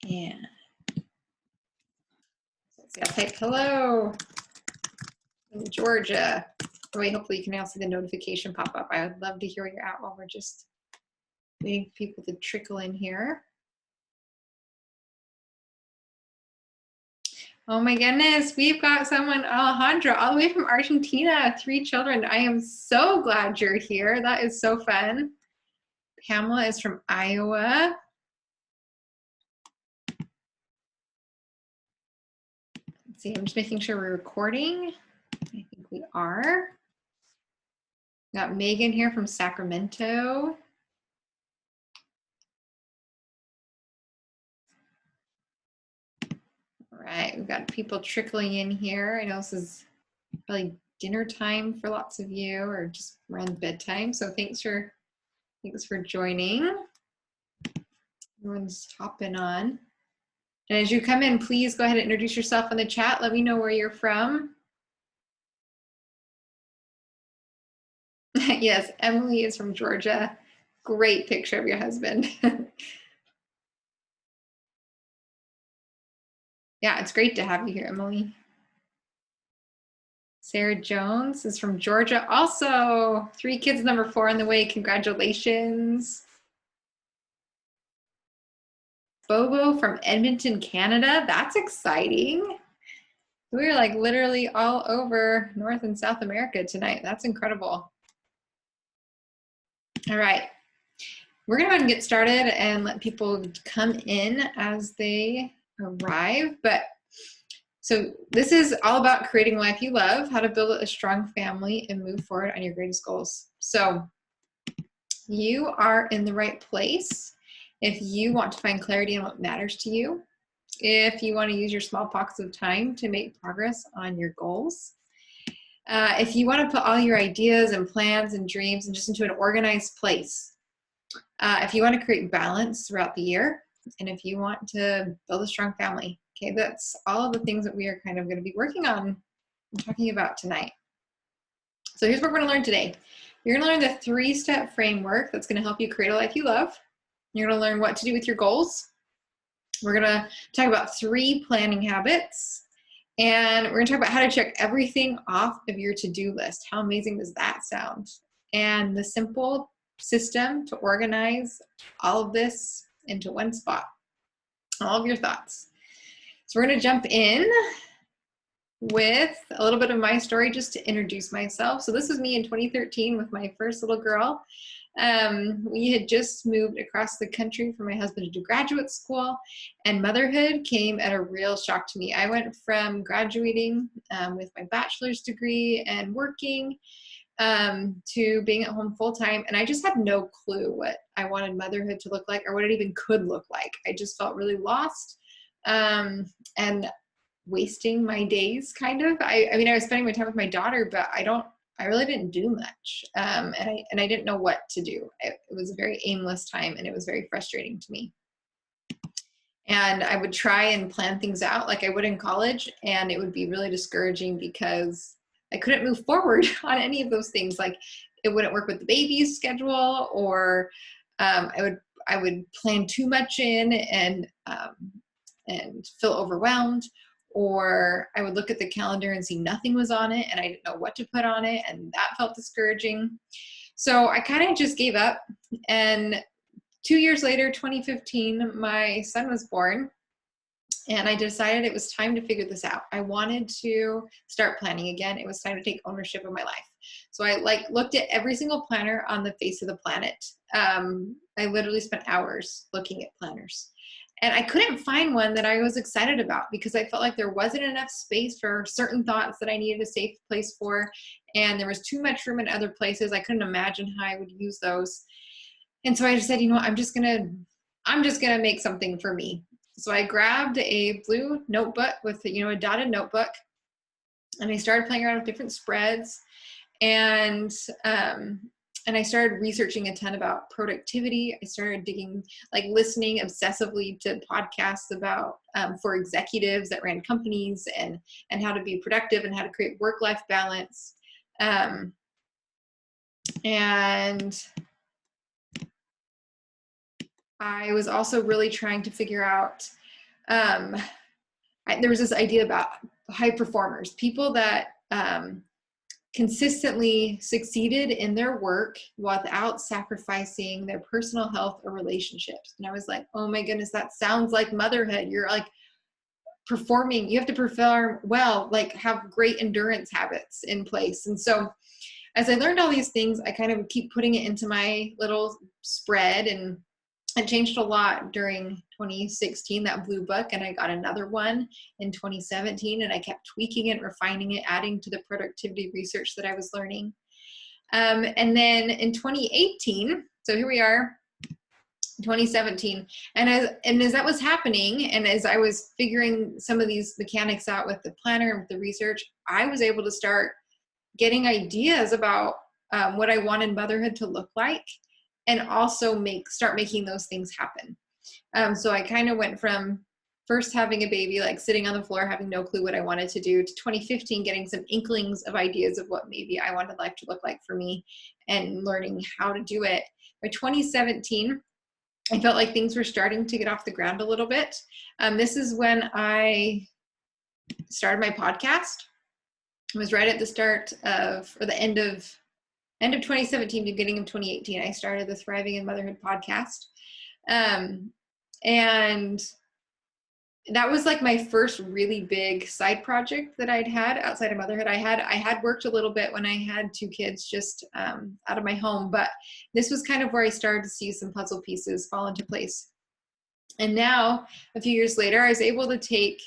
And let's see, I'll type hello in Georgia. Wait, hopefully you can now see the notification pop up. I would love to hear where you're at while we're just waiting for people to trickle in here. Oh my goodness, we've got someone, Alejandra, all the way from Argentina, 3 children. I am so glad you're here. That is so fun. Pamela is from Iowa. Let's see, I'm just making sure we're recording. I think we are. Got Megan here from Sacramento. All right, we've got people trickling in here. I know this is probably dinner time for lots of you, or just around bedtime. So thanks for joining. Everyone's hopping on. And as you come in, please go ahead and introduce yourself in the chat. Let me know where you're from. Yes, Emily is from Georgia. Great picture of your husband. Yeah, it's great to have you here, Emily. Sarah Jones is from Georgia. Also, 3 kids, number 4 on the way. Congratulations. Bobo from Edmonton, Canada. That's exciting. We're like literally all over North and South America tonight. That's incredible. All right. We're going to go ahead and get started and let people come in as they arrive. But so this is all about creating a life you love, how to build a strong family and move forward on your greatest goals. So you are in the right place if you want to find clarity on what matters to you, if you want to use your small pockets of time to make progress on your goals, if you want to put all your ideas and plans and dreams and just into an organized place, if you want to create balance throughout the year, and if you want to build a strong family. Okay, that's all of the things that we are kind of going to be working on and talking about tonight. So here's what we're going to learn today. You're going to learn the 3-step framework that's going to help you create a life you love. You're going to learn what to do with your goals. We're going to talk about 3 planning habits. And we're going to talk about how to check everything off of your to-do list. How amazing does that sound? And the simple system to organize all of this into one spot, all of your thoughts. So we're going to jump in with a little bit of my story just to introduce myself. So this was me in 2013 with my first little girl. We had just moved across the country for my husband to do graduate school, and motherhood came at a real shock to me. I went from graduating with my bachelor's degree and working to being at home full-time, and I just had no clue what I wanted motherhood to look like or what it even could look like. I just felt really lost and wasting my days, kind of. I mean, I was spending my time with my daughter, but I really didn't do much, and I didn't know what to do. It was a very aimless time, and it was very frustrating to me. And I would try and plan things out like I would in college, and it would be really discouraging because I couldn't move forward on any of those things. Like it wouldn't work with the baby's schedule, or I would plan too much in and feel overwhelmed, or I would look at the calendar and see nothing was on it and I didn't know what to put on it, and that felt discouraging. So I kind of just gave up, and 2 years later, 2015, my son was born, and I decided it was time to figure this out. I wanted to start planning again. It was time to take ownership of my life. So I looked at every single planner on the face of the planet. I literally spent hours looking at planners. And I couldn't find one that I was excited about because I felt like there wasn't enough space for certain thoughts that I needed a safe place for. And there was too much room in other places. I couldn't imagine how I would use those. And so I just said, you know what, I'm just gonna make something for me. So I grabbed a blue notebook with a dotted notebook, and I started playing around with different spreads, and I started researching a ton about productivity. I started digging, listening obsessively to podcasts about for executives that ran companies and how to be productive and how to create work-life balance. And I was also really trying to figure out there was this idea about high performers, people that consistently succeeded in their work without sacrificing their personal health or relationships. And I was like, oh my goodness, that sounds like motherhood. You're like performing, you have to perform well, like have great endurance habits in place. And so as I learned all these things, I kind of keep putting it into my little spread, and it changed a lot during 2016, that blue book, and I got another one in 2017, and I kept tweaking it, refining it, adding to the productivity research that I was learning. And then in 2018, so here we are, 2017, and as that was happening, and as I was figuring some of these mechanics out with the planner and with the research, I was able to start getting ideas about what I wanted motherhood to look like, and also start making those things happen. So I kind of went from first having a baby, like sitting on the floor, having no clue what I wanted to do, to 2015, getting some inklings of ideas of what maybe I wanted life to look like for me and learning how to do it. By 2017, I felt like things were starting to get off the ground a little bit. This is when I started my podcast. It was right at the start of, or the end of 2017, beginning of 2018, I started the Thriving in Motherhood podcast. And that was like my first really big side project that I'd had outside of motherhood. I had worked a little bit when I had 2 kids just out of my home, but this was kind of where I started to see some puzzle pieces fall into place. And now, a few years later, I was able to take,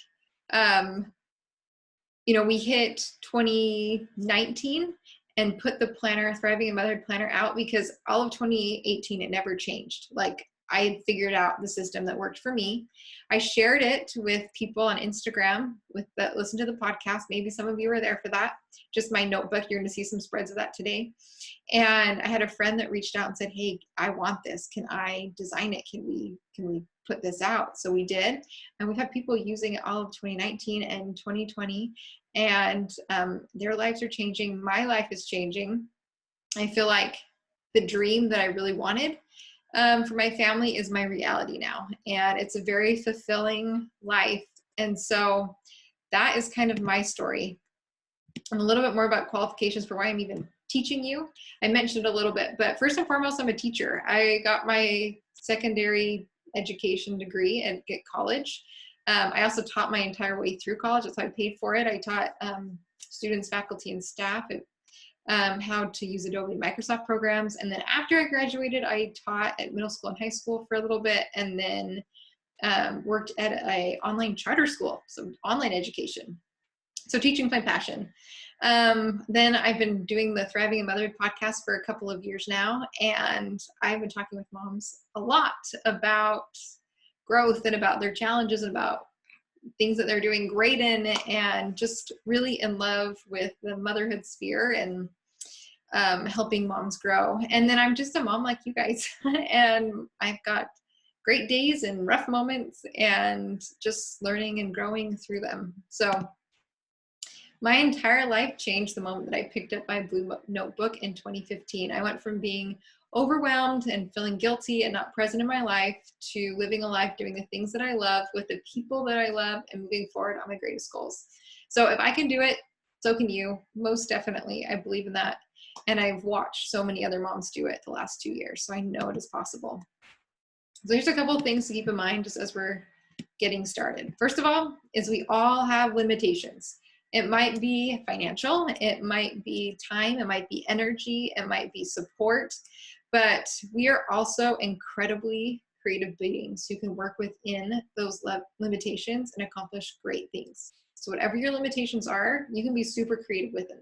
we hit 2019 and put the planner, Thriving in Motherhood planner, out, because all of 2018, it never changed. Like, I had figured out the system that worked for me. I shared it with people on Instagram that listen to the podcast. Maybe some of you were there for that. Just my notebook. You're going to see some spreads of that today. And I had a friend that reached out and said, hey, I want this. Can I design it? Can we put this out? So we did. And we've had people using it all of 2019 and 2020. And their lives are changing. My life is changing. I feel like the dream that I really wanted for my family is my reality now. And it's a very fulfilling life. And so that is kind of my story. And a little bit more about qualifications for why I'm even teaching you. I mentioned a little bit, but first and foremost, I'm a teacher. I got my secondary education degree at college. I also taught my entire way through college. That's why I paid for it. I taught students, faculty, and staff how to use Adobe and Microsoft programs. And then after I graduated, I taught at middle school and high school for a little bit, and then worked at an online charter school, so online education. So teaching's my passion. Then I've been doing the Thriving in Motherhood podcast for a couple of years now, and I've been talking with moms a lot about growth and about their challenges and about things that they're doing great in, and just really in love with the motherhood sphere and helping moms grow. And then I'm just a mom like you guys, and I've got great days and rough moments, and just learning and growing through them. So my entire life changed the moment that I picked up my blue notebook in 2015. I went from being overwhelmed and feeling guilty and not present in my life to living a life doing the things that I love with the people that I love and moving forward on my greatest goals. So if I can do it, so can you. Most definitely. I believe in that. And I've watched so many other moms do it the last 2 years, so I know it is possible. So here's a couple of things to keep in mind just as we're getting started. First of all, is we all have limitations. It might be financial, it might be time, it might be energy, it might be support, but we are also incredibly creative beings who can work within those limitations and accomplish great things. So whatever your limitations are, you can be super creative within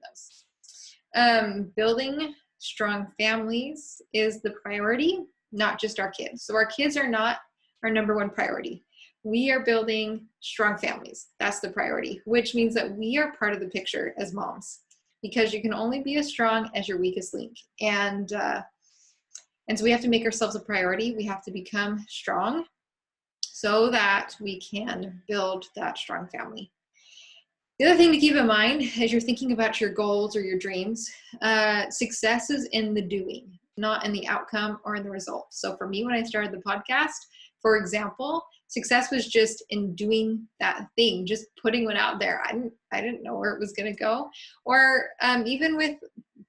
those. Building strong families is the priority, not just our kids. So our kids are not our number one priority. We are building strong families. That's the priority, which means that we are part of the picture as moms, because you can only be as strong as your weakest link. And so we have to make ourselves a priority. We have to become strong so that we can build that strong family. The other thing to keep in mind as you're thinking about your goals or your dreams, success is in the doing, not in the outcome or in the result. So for me, when I started the podcast, For example, success was just in doing that thing, just putting one out there. I didn't know where it was going to go. Or even with,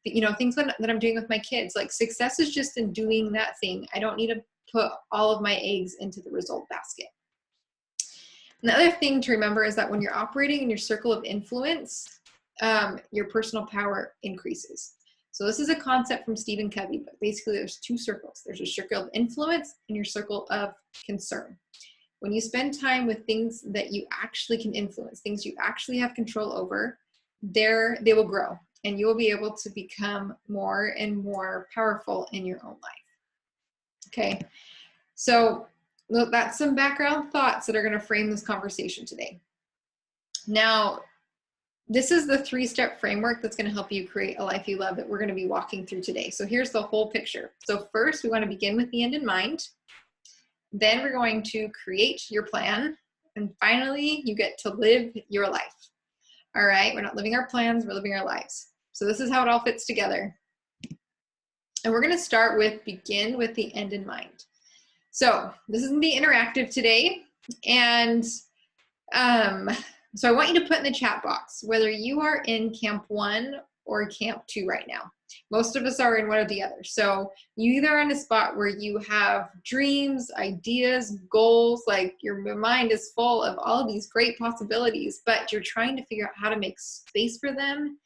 things that I'm doing with my kids, like success is just in doing that thing. I don't need to put all of my eggs into the result basket. And the other thing to remember is that when you're operating in your circle of influence, your personal power increases. So this is a concept from Stephen Covey, but basically there's two circles. There's your circle of influence and your circle of concern. When you spend time with things that you actually can influence, things you actually have control over, they will grow, and you will be able to become more and more powerful in your own life. Okay, so that's some background thoughts that are going to frame this conversation today. Now, this is the 3-step framework that's going to help you create a life you love that we're going to be walking through today. So here's the whole picture. So first, we want to begin with the end in mind. Then we're going to create your plan. And finally, you get to live your life. All right, we're not living our plans, we're living our lives. So this is how it all fits together. And we're going to start with begin with the end in mind. So this is going to be interactive today. And so I want you to put in the chat box whether you are in Camp 1 or Camp 2 right now. Most of us are in one or the other. So you either are in a spot where you have dreams, ideas, goals, like your mind is full of all of these great possibilities, but you're trying to figure out how to make space for them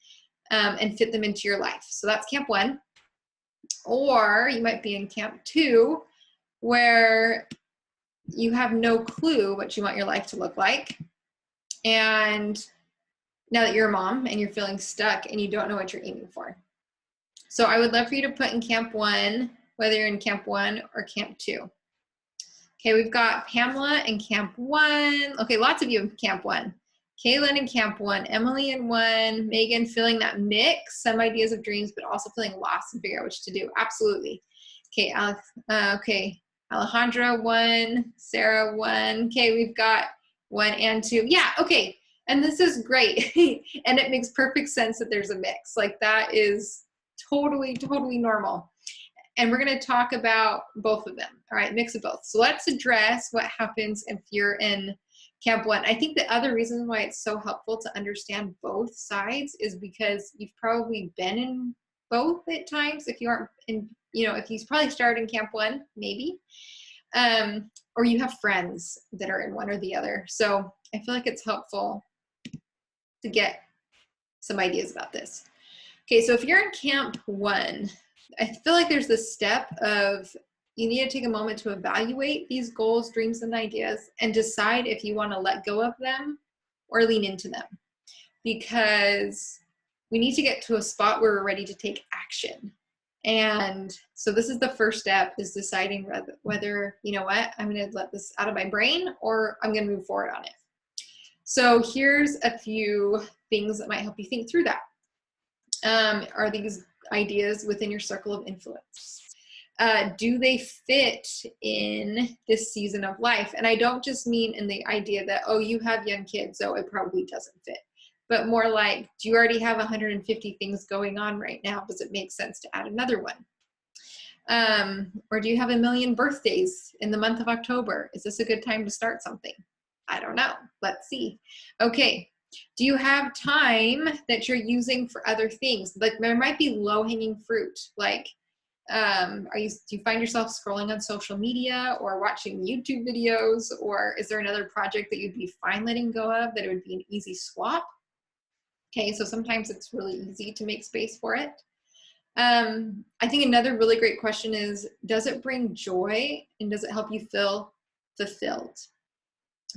and fit them into your life. So that's Camp 1. Or you might be in Camp 2 where you have no clue what you want your life to look like. And now that you're a mom and you're feeling stuck and you don't know what you're aiming for. So I would love for you to put in Camp 1, whether you're in Camp 1 or Camp 2. Okay, we've got Pamela in Camp 1. Okay, lots of you in Camp 1. Kaylin in Camp 1, Emily in 1, Megan feeling that mix, some ideas of dreams, but also feeling lost and figure out what to do. Absolutely. Okay, Alejandra 1, Sarah 1. Okay, we've got 1 and 2. Yeah, okay. And this is great. And it makes perfect sense that there's a mix. Like that is totally normal. And we're going to talk about both of them. All right, mix of both. So let's address what happens if you're in Camp 1. I think the other reason why it's so helpful to understand both sides is because you've probably been in both at times. If you aren't in, if you probably started in Camp 1, maybe. Or you have friends that are in one or the other. So I feel like it's helpful to get some ideas about this. Okay, so if you're in Camp 1, I feel like there's this step of you need to take a moment to evaluate these goals, dreams, and ideas and decide if you want to let go of them or lean into them. Because we need to get to a spot where we're ready to take action. And so this is the first step, is deciding whether, you know what, I'm going to let this out of my brain or I'm going to move forward on it. So here's a few things that might help you think through that. Are these ideas within your circle of influence? Do they fit in this season of life? And I don't just mean in the idea that, oh, you have young kids, so it probably doesn't fit. But more like, do you already have 150 things going on right now? Does it make sense to add another one? Or do you have 1 million birthdays in the month of October? Is this a good time to start something? I don't know. Let's see. Okay. Do you have time that you're using for other things? Like there might be low-hanging fruit. Like, do you find yourself scrolling on social media or watching YouTube videos? Or is there another project that you'd be fine letting go of that it would be an easy swap? Okay, so sometimes it's really easy to make space for it. I think another really great question is, does it bring joy and does it help you feel fulfilled?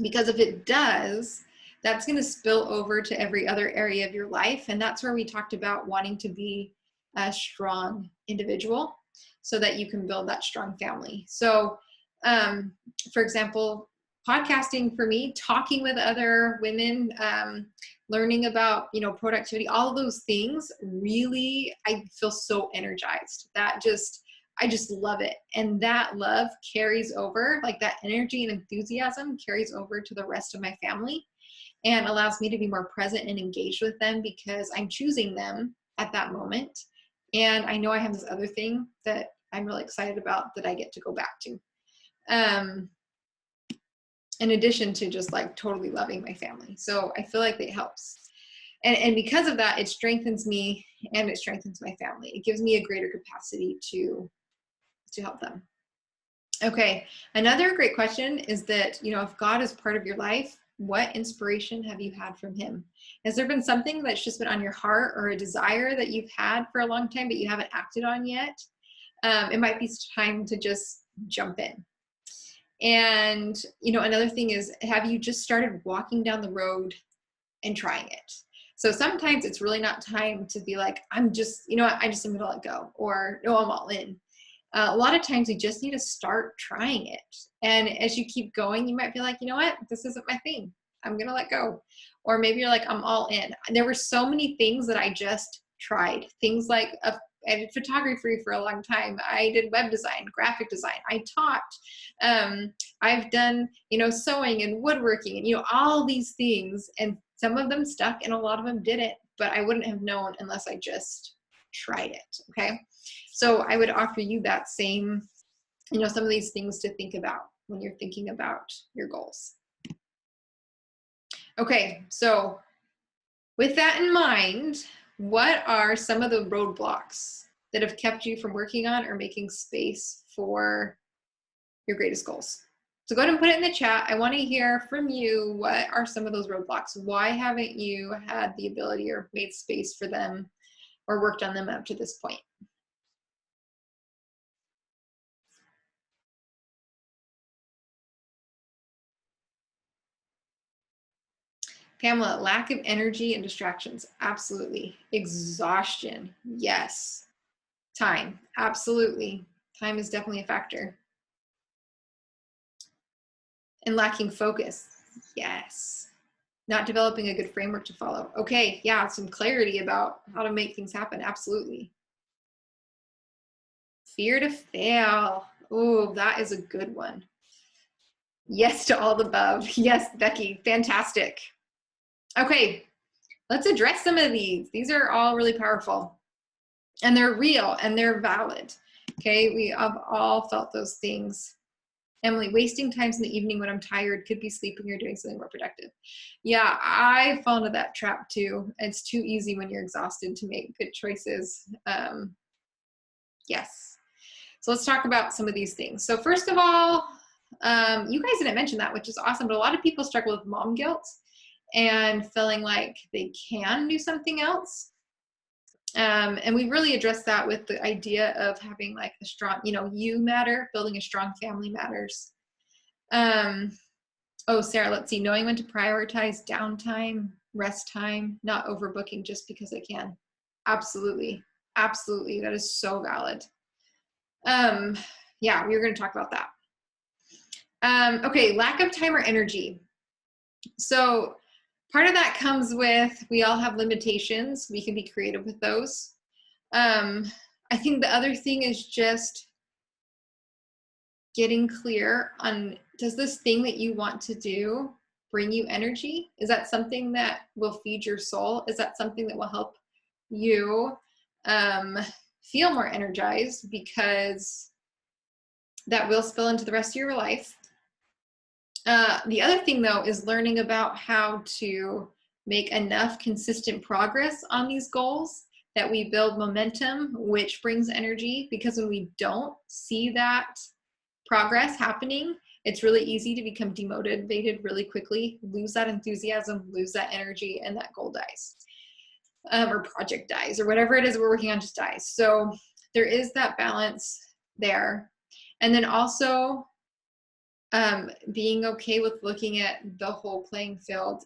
Because if it does, that's going to spill over to every other area of your life. And that's where we talked about wanting to be a strong individual so that you can build that strong family. So, for example, podcasting for me, talking with other women, learning about, productivity, all of those things, really, I feel so energized. I just love it. And that love carries over, like that energy and enthusiasm carries over to the rest of my family and allows me to be more present and engaged with them because I'm choosing them at that moment. And I know I have this other thing that I'm really excited about that I get to go back to. in addition to just like totally loving my family. So I feel like it helps. And because of that, it strengthens me and it strengthens my family. It gives me a greater capacity to help them. Okay, another great question is that, you know, if God is part of your life, what inspiration have you had from him? Has there been something that's just been on your heart or a desire that you've had for a long time but you haven't acted on yet? It might be time to just jump in. And, you know, another thing is, have you just started walking down the road and trying it? So sometimes it's really not time to be like, I'm just, you know what, I just am gonna let go, or no, I'm all in. A lot of times you just need to start trying it. And as you keep going, you might be like, you know what, this isn't my thing. I'm gonna let go. Or maybe you're like, I'm all in. There were so many things that I just tried. Things like I did photography for a long time. I did web design, graphic design. I taught. I've done, you know, sewing and woodworking and, you know, all these things. And some of them stuck and a lot of them didn't. But I wouldn't have known unless I just tried it. Okay. So I would offer you that same, you know, some of these things to think about when you're thinking about your goals. Okay, so with that in mind, what are some of the roadblocks that have kept you from working on or making space for your greatest goals? So go ahead and put it in the chat. I want to hear from you. What are some of those roadblocks? Why haven't you had the ability or made space for them or worked on them up to this point? Pamela, lack of energy and distractions. Absolutely. Exhaustion. Yes. Time. Absolutely. Time is definitely a factor. And lacking focus. Yes. Not developing a good framework to follow. Okay. Yeah. Some clarity about how to make things happen. Absolutely. Fear to fail. Oh, that is a good one. Yes to all the above. Yes, Becky. Fantastic. Okay. Let's address some of these. These are all really powerful. And they're real and they're valid. Okay, we have all felt those things. Emily, wasting times in the evening when I'm tired, could be sleeping or doing something more productive. Yeah, I fall into that trap too. It's too easy when you're exhausted to make good choices. Yes. So let's talk about some of these things. So first of all, you guys didn't mention that, which is awesome, but a lot of people struggle with mom guilt and feeling like they can do something else. And we really addressed that with the idea of having like a strong, you know, you matter, building a strong family matters. Oh, Sarah, let's see, knowing when to prioritize downtime, rest time, not overbooking just because I can. Absolutely. Absolutely. That is so valid. Yeah, we were going to talk about that. Okay, lack of time or energy. So part of that comes with, we all have limitations. We can be creative with those. I think the other thing is just getting clear on, does this thing that you want to do bring you energy? Is that something that will feed your soul? Is that something that will help you feel more energized? Because that will spill into the rest of your life. The other thing though is learning about how to make enough consistent progress on these goals that we build momentum, which brings energy, because when we don't see that progress happening, it's really easy to become demotivated really quickly, lose that enthusiasm, lose that energy, and that goal dies. Or project dies, or whatever it is we're working on just dies. So there is that balance there. And then also being okay with looking at the whole playing field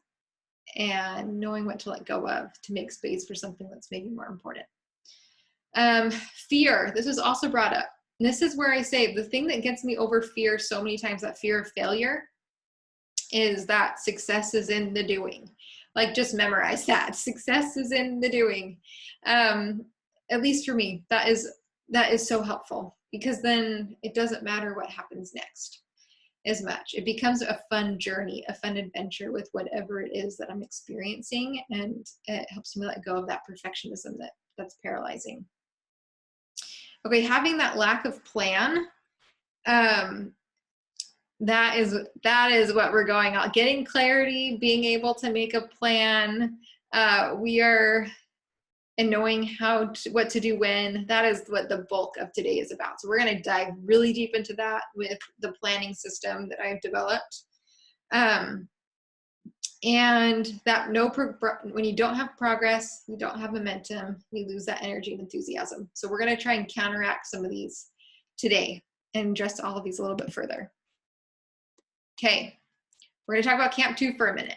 and knowing what to let go of to make space for something that's maybe more important. Fear, this was also brought up. And this is where I say the thing that gets me over fear so many times, that fear of failure, is that success is in the doing. Like, just memorize that. Success is in the doing. At least for me, that is so helpful, because then it doesn't matter what happens next as much. It becomes a fun journey, a fun adventure with whatever it is that I'm experiencing, and it helps me let go of that perfectionism that's paralyzing. Okay, having that lack of plan. that is what we're going on. Getting clarity, being able to make a plan. And knowing what to do when. That is what the bulk of today is about. So we're going to dive really deep into that with the planning system that I've developed. And that when you don't have progress, you don't have momentum, you lose that energy and enthusiasm. So we're going to try and counteract some of these today and address all of these a little bit further. Okay, we're going to talk about Camp 2 for a minute.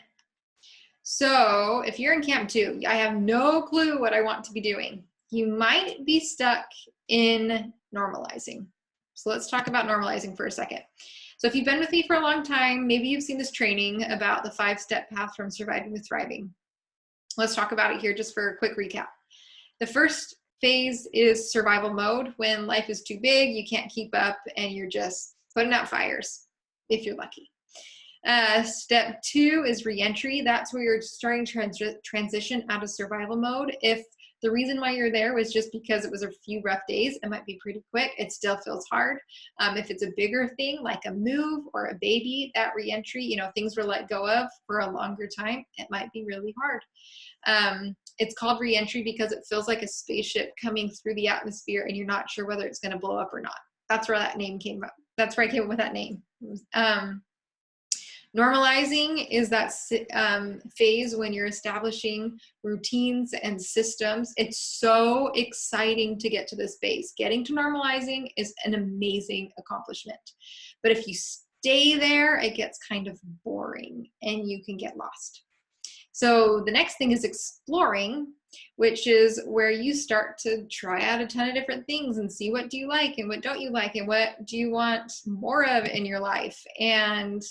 So if you're in Camp 2, I have no clue what I want to be doing. You might be stuck in normalizing. So let's talk about normalizing for a second. So if you've been with me for a long time, maybe you've seen this training about the 5-step path from surviving to thriving. Let's talk about it here just for a quick recap. The first phase is survival mode, when life is too big, you can't keep up, and you're just putting out fires, if you're lucky. Step 2 is reentry. That's where you're starting to transition out of survival mode. If the reason why you're there was just because it was a few rough days, it might be pretty quick. It still feels hard. If it's a bigger thing like a move or a baby, that reentry, things were let go of for a longer time, it might be really hard. It's called reentry because it feels like a spaceship coming through the atmosphere and you're not sure whether it's going to blow up or not. That's where that name came up. That's where I came up with that name. Normalizing is that phase when you're establishing routines and systems. It's so exciting to get to this phase. Getting to normalizing is an amazing accomplishment. But if you stay there, it gets kind of boring and you can get lost. So the next thing is exploring, which is where you start to try out a ton of different things and see what do you like and what don't you like and what do you want more of in your life, and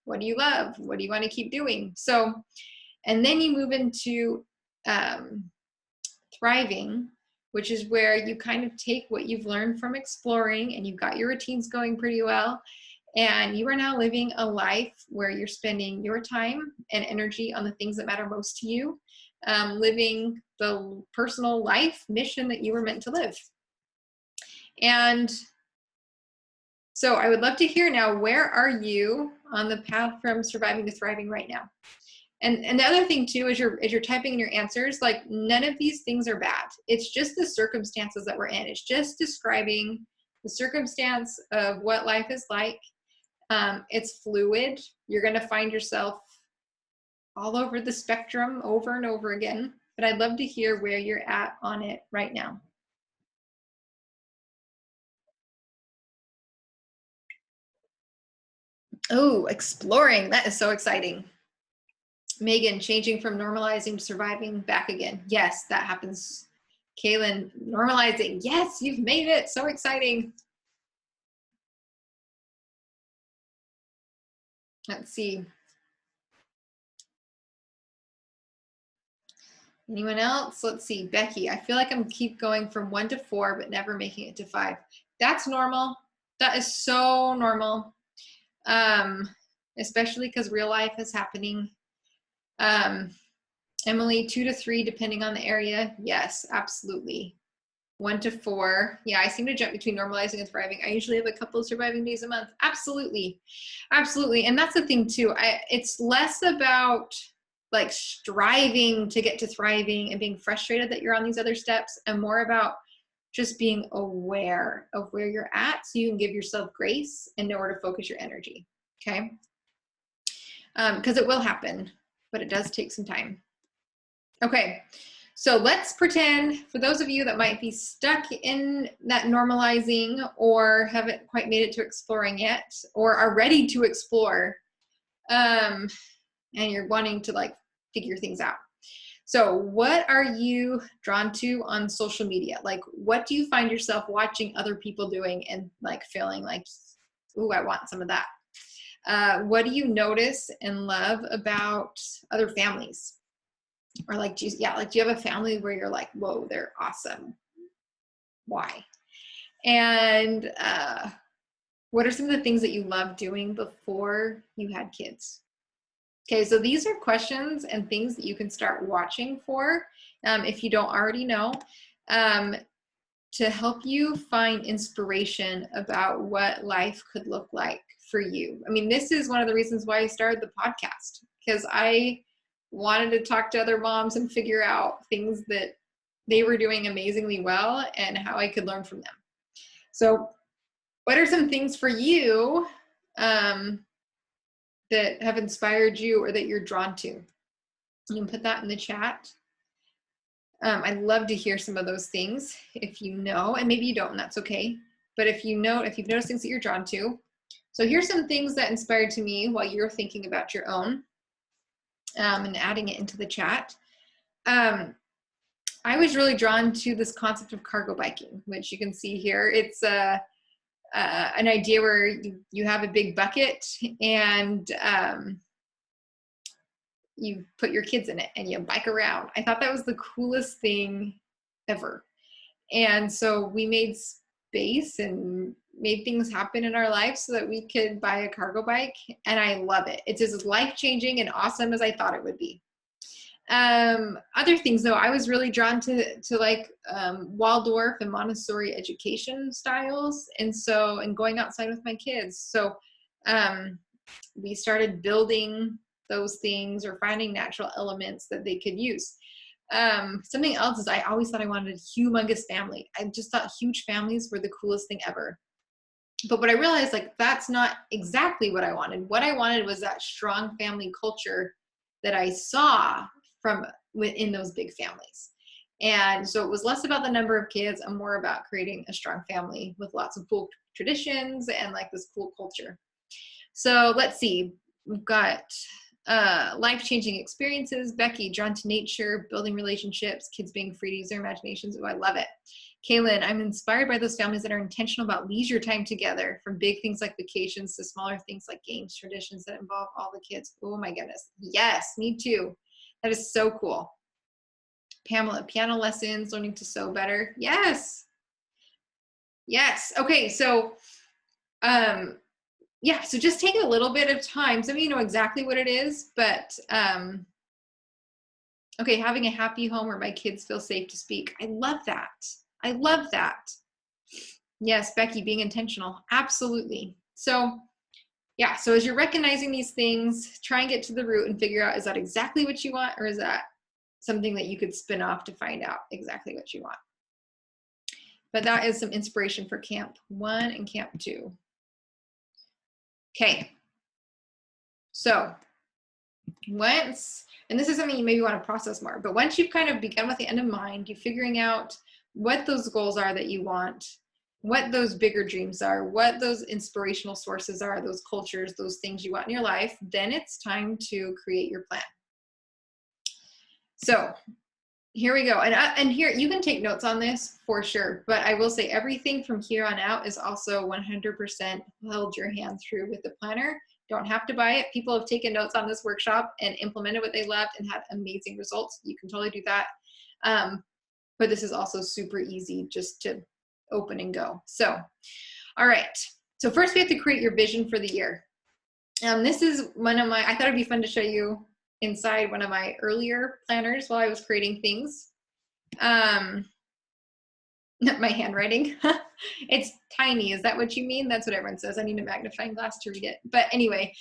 what do you love, what do you want to keep doing. So, and then you move into thriving, which is where you kind of take what you've learned from exploring and you've got your routines going pretty well, and you are now living a life where you're spending your time and energy on the things that matter most to you, living the personal life mission that you were meant to live. And so I would love to hear now, where are you on the path from surviving to thriving right now? And the other thing too, as you're typing in your answers, like, none of these things are bad. It's just the circumstances that we're in. It's just describing the circumstance of what life is like. It's fluid. You're going to find yourself all over the spectrum over and over again, but I'd love to hear where you're at on it right now. Oh, exploring. That is so exciting. Megan, changing from normalizing to surviving back again. Yes, that happens. Kaylin, normalizing. Yes, you've made it. So exciting. Let's see. Anyone else? Let's see. Becky, I feel like I'm keep going from 1 to 4, but never making it to 5. That's normal. That is so normal. Especially because real life is happening. Emily, 2 to 3, depending on the area. Yes, absolutely. 1 to 4. Yeah, I seem to jump between normalizing and thriving. I usually have a couple of surviving days a month. Absolutely. Absolutely. And that's the thing too. It's less about like striving to get to thriving and being frustrated that you're on these other steps, and more about just being aware of where you're at so you can give yourself grace and know where to focus your energy. Okay. Because it will happen, but it does take some time. Okay. So let's pretend, for those of you that might be stuck in that normalizing or haven't quite made it to exploring yet, or are ready to explore, and you're wanting to like figure things out. So what are you drawn to on social media? Like, what do you find yourself watching other people doing and like feeling like, ooh, I want some of that? What do you notice and love about other families? Or like, do you have a family where you're like, whoa, they're awesome? Why? And what are some of the things that you loved doing before you had kids? Okay, so these are questions and things that you can start watching for if you don't already know. to help you find inspiration about what life could look like for you. I mean, this is one of the reasons why I started the podcast, because I wanted to talk to other moms and figure out things that they were doing amazingly well and how I could learn from them. So what are some things for you that have inspired you or that you're drawn to? You can put that in the chat. I'd love to hear some of those things if you know, and maybe you don't, and that's okay. But if you know, if you've noticed things that you're drawn to. So here's some things that inspired to me while you're thinking about your own, and adding it into the chat. I was really drawn to this concept of cargo biking, which you can see here. It's an idea where you have a big bucket and you put your kids in it and you bike around. I thought that was the coolest thing ever. And so we made space and made things happen in our lives so that we could buy a cargo bike. And I love it. It's as life-changing and awesome as I thought it would be. Other things though, I was really drawn to like Waldorf and Montessori education styles. And going outside with my kids. So we started building those things or finding natural elements that they could use. Something else is I always thought I wanted a humongous family. I just thought huge families were the coolest thing ever. But what I realized, like, that's not exactly what I wanted. What I wanted was that strong family culture that I saw from within those big families. And so it was less about the number of kids and more about creating a strong family with lots of cool traditions and like this cool culture. So let's see, we've got life-changing experiences. Becky, drawn to nature, building relationships, kids being free to use their imaginations. Oh, I love it. Kaylin, I'm inspired by those families that are intentional about leisure time together, from big things like vacations to smaller things like games, traditions that involve all the kids. Oh my goodness. Yes, me too. That is so cool. Pamela, piano lessons, learning to sew better. Yes. Yes. Okay. So, yeah, so just take a little bit of time. Some of you know exactly what it is, but okay, having a happy home where my kids feel safe to speak. I love that. I love that. Yes, Becky, being intentional. Absolutely. So yeah, so as you're recognizing these things, try and get to the root and figure out, is that exactly what you want, or is that something that you could spin off to find out exactly what you want? But that is some inspiration for Camp 1 and Camp 2. Okay, so once, and this is something you maybe want to process more, but once you've kind of begun with the end in mind, you're figuring out what those goals are that you want, what those bigger dreams are, what those inspirational sources are, those cultures, those things you want in your life, then it's time to create your plan. So here we go. And here, you can take notes on this for sure, but I will say everything from here on out is also 100% held your hand through with the planner. Don't have to buy it. People have taken notes on this workshop and implemented what they loved and had amazing results. You can totally do that. But this is also super easy just to open and go. So, all right. So first we have to create your vision for the year. This is one of my, I thought it'd be fun to show you inside one of my earlier planners while I was creating things. My handwriting. It's tiny. Is that what you mean? That's what everyone says. I need a magnifying glass to read it. But anyway,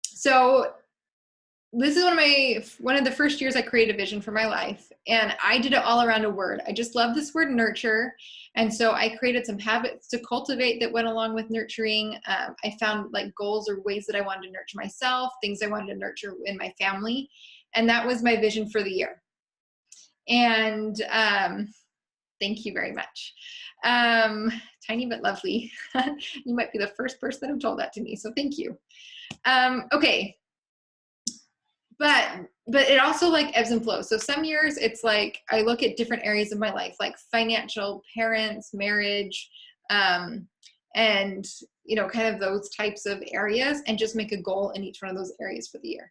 so this is one of the first years I created a vision for my life, and I did it all around a word. I just love this word nurture. And so I created some habits to cultivate that went along with nurturing. I found like goals or ways that I wanted to nurture myself, things I wanted to nurture in my family. And that was my vision for the year. And thank you very much. Tiny but lovely. You might be the first person who told that to me, so thank you. Okay. But it also like ebbs and flows. So some years it's like I look at different areas of my life, like financial, parents, marriage, and you know, kind of those types of areas, and just make a goal in each one of those areas for the year.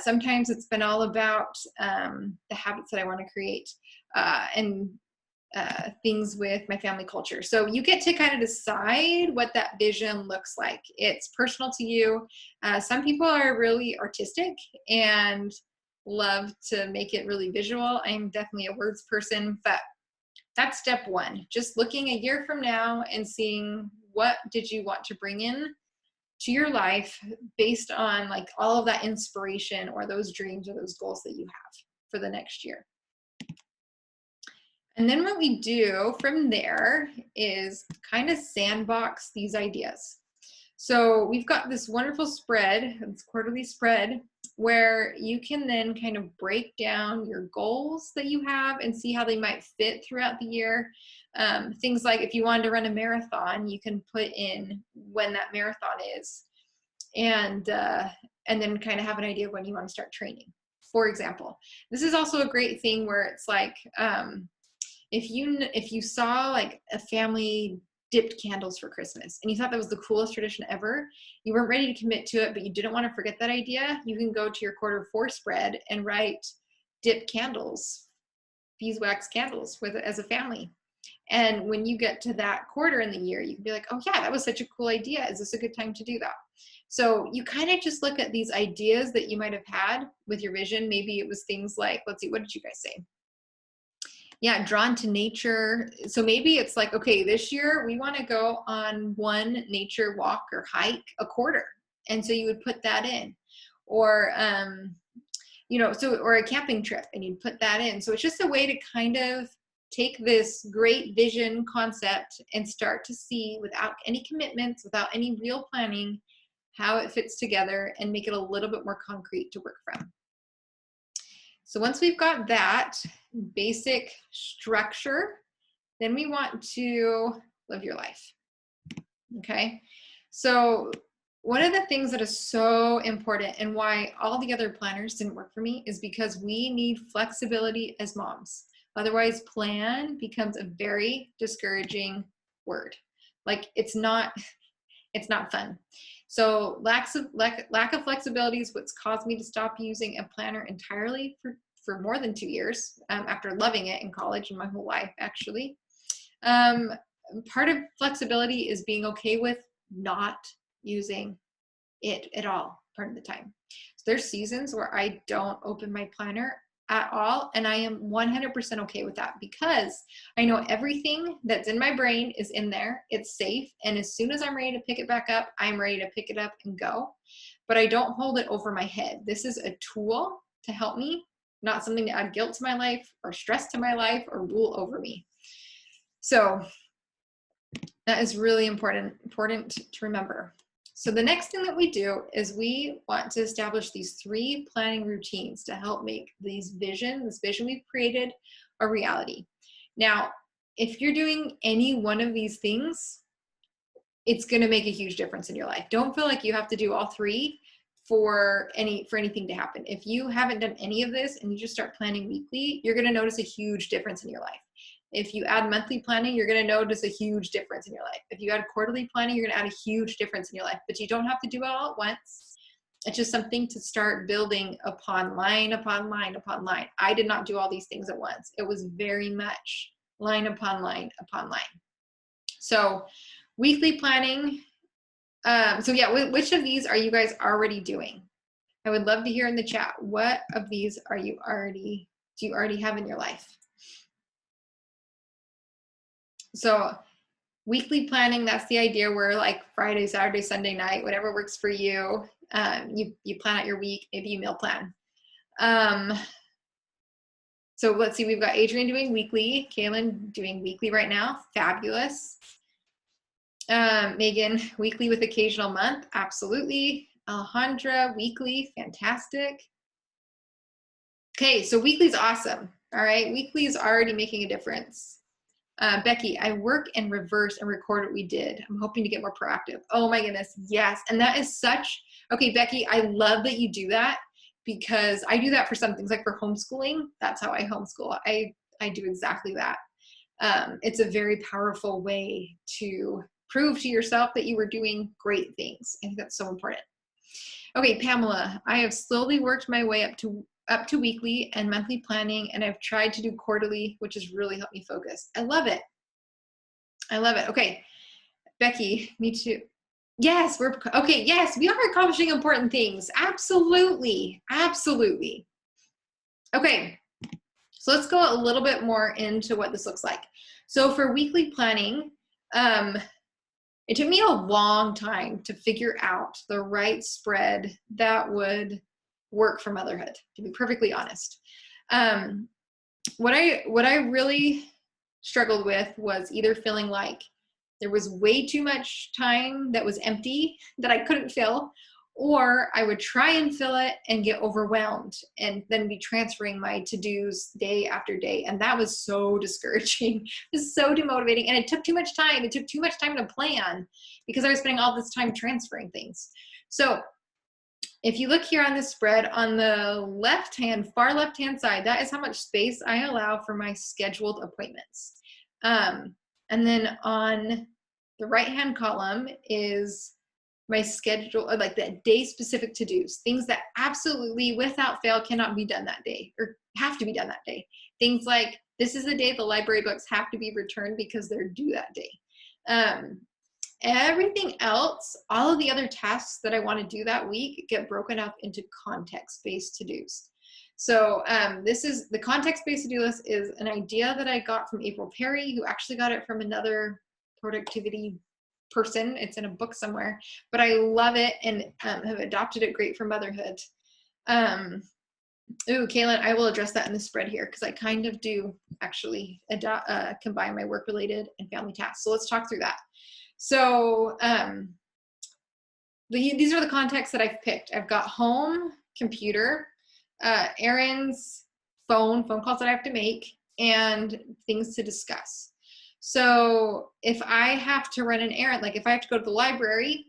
Sometimes it's been all about the habits that I want to create, and things with my family culture. So you get to kind of decide what that vision looks like. It's personal to you. Some people are really artistic and love to make it really visual. I'm definitely a words person, but that's step one. Just looking a year from now and seeing what did you want to bring in to your life based on like all of that inspiration or those dreams or those goals that you have for the next year. And then what we do from there is kind of sandbox these ideas. So we've got this wonderful spread, this quarterly spread, where you can then kind of break down your goals that you have and see how they might fit throughout the year. Things like if you wanted to run a marathon, you can put in when that marathon is, and then kind of have an idea of when you want to start training, for example. This is also a great thing where it's like, if you saw like a family dipped candles for Christmas and you thought that was the coolest tradition ever, you weren't ready to commit to it, but you didn't want to forget that idea, you can go to your Q4 spread and write dip candles, beeswax candles with it as a family. And when you get to that quarter in the year, you can be like, oh yeah, that was such a cool idea. Is this a good time to do that? So you kind of just look at these ideas that you might have had with your vision. Maybe it was things like, let's see, what did you guys say? Yeah, drawn to nature. So maybe it's like, okay, this year we want to go on one nature walk or hike a quarter. And so you would put that in. Or, or a camping trip, and you'd put that in. So it's just a way to kind of take this great vision concept and start to see, without any commitments, without any real planning, how it fits together and make it a little bit more concrete to work from. So once we've got that basic structure, then we want to live your life. Okay. So one of the things that is so important and why all the other planners didn't work for me is because we need flexibility as moms. Otherwise, plan becomes a very discouraging word. Like it's not fun. So lack of flexibility is what's caused me to stop using a planner entirely for more than 2 years, after loving it in college and my whole life, actually. Part of flexibility is being okay with not using it at all part of the time. So there's seasons where I don't open my planner at all, and I am 100% okay with that because I know everything that's in my brain is in there, it's safe, and as soon as I'm ready to pick it back up, I'm ready to pick it up and go. But I don't hold it over my head. This is a tool to help me, not something to add guilt to my life or stress to my life or rule over me. So that is really important to remember. So the next thing that we do is we want to establish these 3 planning routines to help make this vision we've created a reality. Now, if you're doing any one of these things, it's going to make a huge difference in your life. Don't feel like you have to do all 3 for anything to happen. If you haven't done any of this and you just start planning weekly, you're going to notice a huge difference in your life. If you add monthly planning, you're going to notice a huge difference in your life. If you add quarterly planning, you're going to add a huge difference in your life. But you don't have to do it all at once. It's just something to start building upon line upon line upon line. I did not do all these things at once. It was very much line upon line upon line. So weekly planning. Which of these are you guys already doing? I would love to hear in the chat. What of these do you already have in your life? So weekly planning, that's the idea where like Friday, Saturday, Sunday night, whatever works for you, you plan out your week, maybe you meal plan. So let's see, we've got Adrienne doing weekly, Kaylin doing weekly right now, fabulous. Megan, weekly with occasional month, absolutely. Alejandra, weekly, fantastic. Okay, so weekly's awesome. All right, weekly's already making a difference. Becky, I work in reverse and record what we did. I'm hoping to get more proactive. Oh my goodness, yes. And that is okay, Becky, I love that you do that because I do that for some things, like for homeschooling. That's how I homeschool. I do exactly that. It's a very powerful way to prove to yourself that you were doing great things. I think that's so important. Okay, Pamela, I have slowly worked my way up to weekly and monthly planning, and I've tried to do quarterly, which has really helped me focus. I love it. I love it. Okay, Becky, me too. Yes, yes, we are accomplishing important things. Absolutely, absolutely. Okay, So let's go a little bit more into what this looks like. So for weekly planning, it took me a long time to figure out the right spread that would work for motherhood, to be perfectly honest. What I really struggled with was either feeling like there was way too much time that was empty that I couldn't fill, or I would try and fill it and get overwhelmed and then be transferring my to-dos day after day. And that was so discouraging. It was so demotivating. And it took too much time. It took too much time to plan because I was spending all this time transferring things. So if you look here on this spread, on the far left-hand side, that is how much space I allow for my scheduled appointments. And then on the right-hand column is my schedule, or like the day-specific to-dos, things that absolutely without fail cannot be done that day or have to be done that day. Things like, this is the day the library books have to be returned because they're due that day. Everything else, all of the other tasks that I want to do that week get broken up into context-based to-dos. So this is the context-based to-do list is an idea that I got from April Perry, who actually got it from another productivity person. It's in a book somewhere, but I love it and have adopted it great for motherhood. Ooh, Kaylin, I will address that in the spread here because I kind of do actually combine my work-related and family tasks. So let's talk through that. So these are the contexts that I've picked. I've got home, computer, errands, phone calls that I have to make, and things to discuss. So if I have to run an errand, like if I have to go to the library,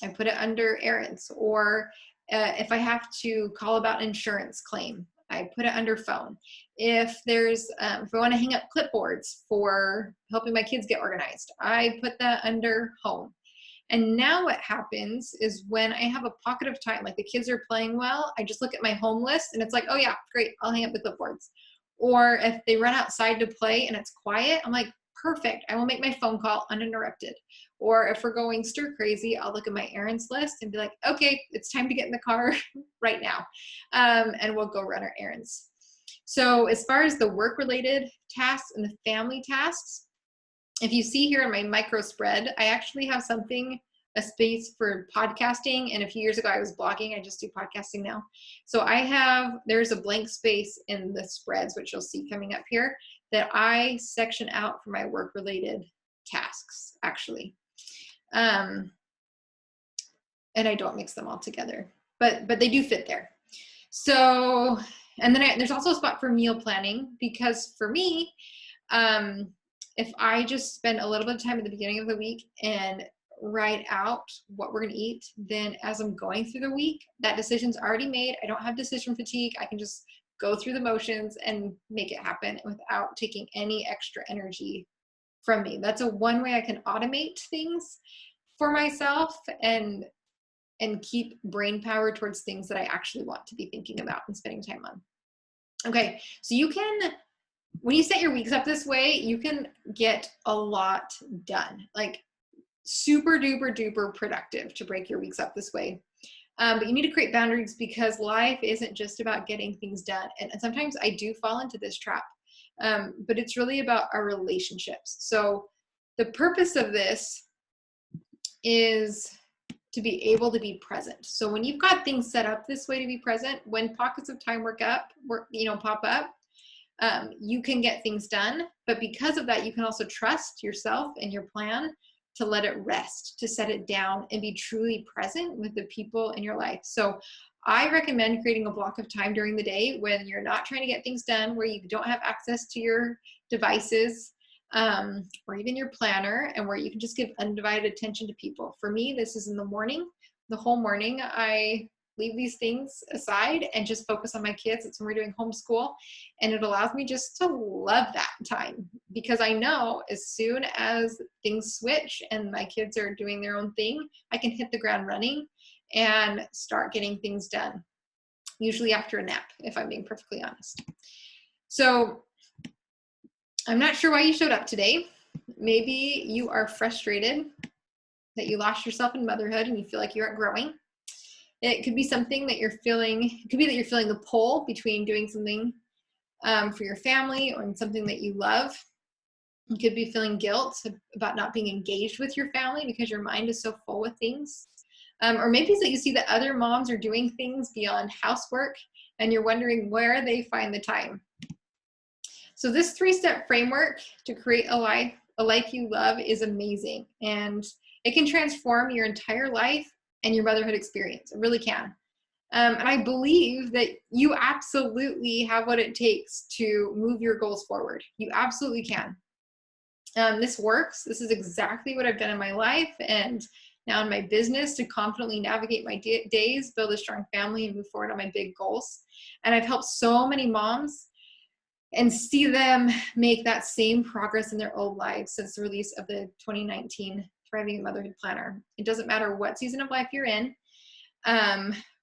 I put it under errands. Or if I have to call about an insurance claim, I put it under phone. If there's, if I want to hang up clipboards for helping my kids get organized, I put that under home. And now what happens is when I have a pocket of time, like the kids are playing well, I just look at my home list and it's like, oh yeah, great, I'll hang up the clipboards. Or if they run outside to play and it's quiet, I'm like, perfect, I will make my phone call uninterrupted. Or if we're going stir crazy, I'll look at my errands list and be like, okay, it's time to get in the car right now. And we'll go run our errands. So as far as the work-related tasks and the family tasks, if you see here in my micro spread, I actually have a space for podcasting. And a few years ago I was blogging, I just do podcasting now. So there's a blank space in the spreads, which you'll see coming up here, that I section out for my work-related tasks, actually. And I don't mix them all together, but they do fit there. So, and then there's also a spot for meal planning, because for me, if I just spend a little bit of time at the beginning of the week and write out what we're gonna eat, then as I'm going through the week, that decision's already made. I don't have decision fatigue. I can just go through the motions and make it happen without taking any extra energy from me. That's one way I can automate things for myself and keep brain power towards things that I actually want to be thinking about and spending time on. Okay, so you can, when you set your weeks up this way, you can get a lot done, like super duper duper productive to break your weeks up this way. But you need to create boundaries, because life isn't just about getting things done. And sometimes I do fall into this trap, but it's really about our relationships. So the purpose of this is to be able to be present. So when you've got things set up this way to be present, when pockets of time pop up, you can get things done. But because of that, you can also trust yourself and your plan to let it rest, to set it down and be truly present with the people in your life. So I recommend creating a block of time during the day when you're not trying to get things done, where you don't have access to your devices, or even your planner, and where you can just give undivided attention to people. For me, this is in the morning. The whole morning, I leave these things aside and just focus on my kids. It's when we're doing homeschool, and it allows me just to love that time, because I know as soon as things switch and my kids are doing their own thing, I can hit the ground running and start getting things done, usually after a nap, if I'm being perfectly honest. So I'm not sure why you showed up today. Maybe you are frustrated that you lost yourself in motherhood and you feel like you aren't growing. It could be something that you're feeling. It could be that you're feeling the pull between doing something for your family or in something that you love. You could be feeling guilt about not being engaged with your family because your mind is so full with things. Or maybe it's that you see that other moms are doing things beyond housework and you're wondering where they find the time. So this 3-step framework to create a life you love is amazing, and it can transform your entire life and your motherhood experience. It really can. And I believe that you absolutely have what it takes to move your goals forward. You absolutely can. This works. This is exactly what I've done in my life and now in my business to confidently navigate my days, build a strong family, and move forward on my big goals. And I've helped so many moms and see them make that same progress in their own lives since the release of the 2019 Thriving in Motherhood Planner. It doesn't matter what season of life you're in.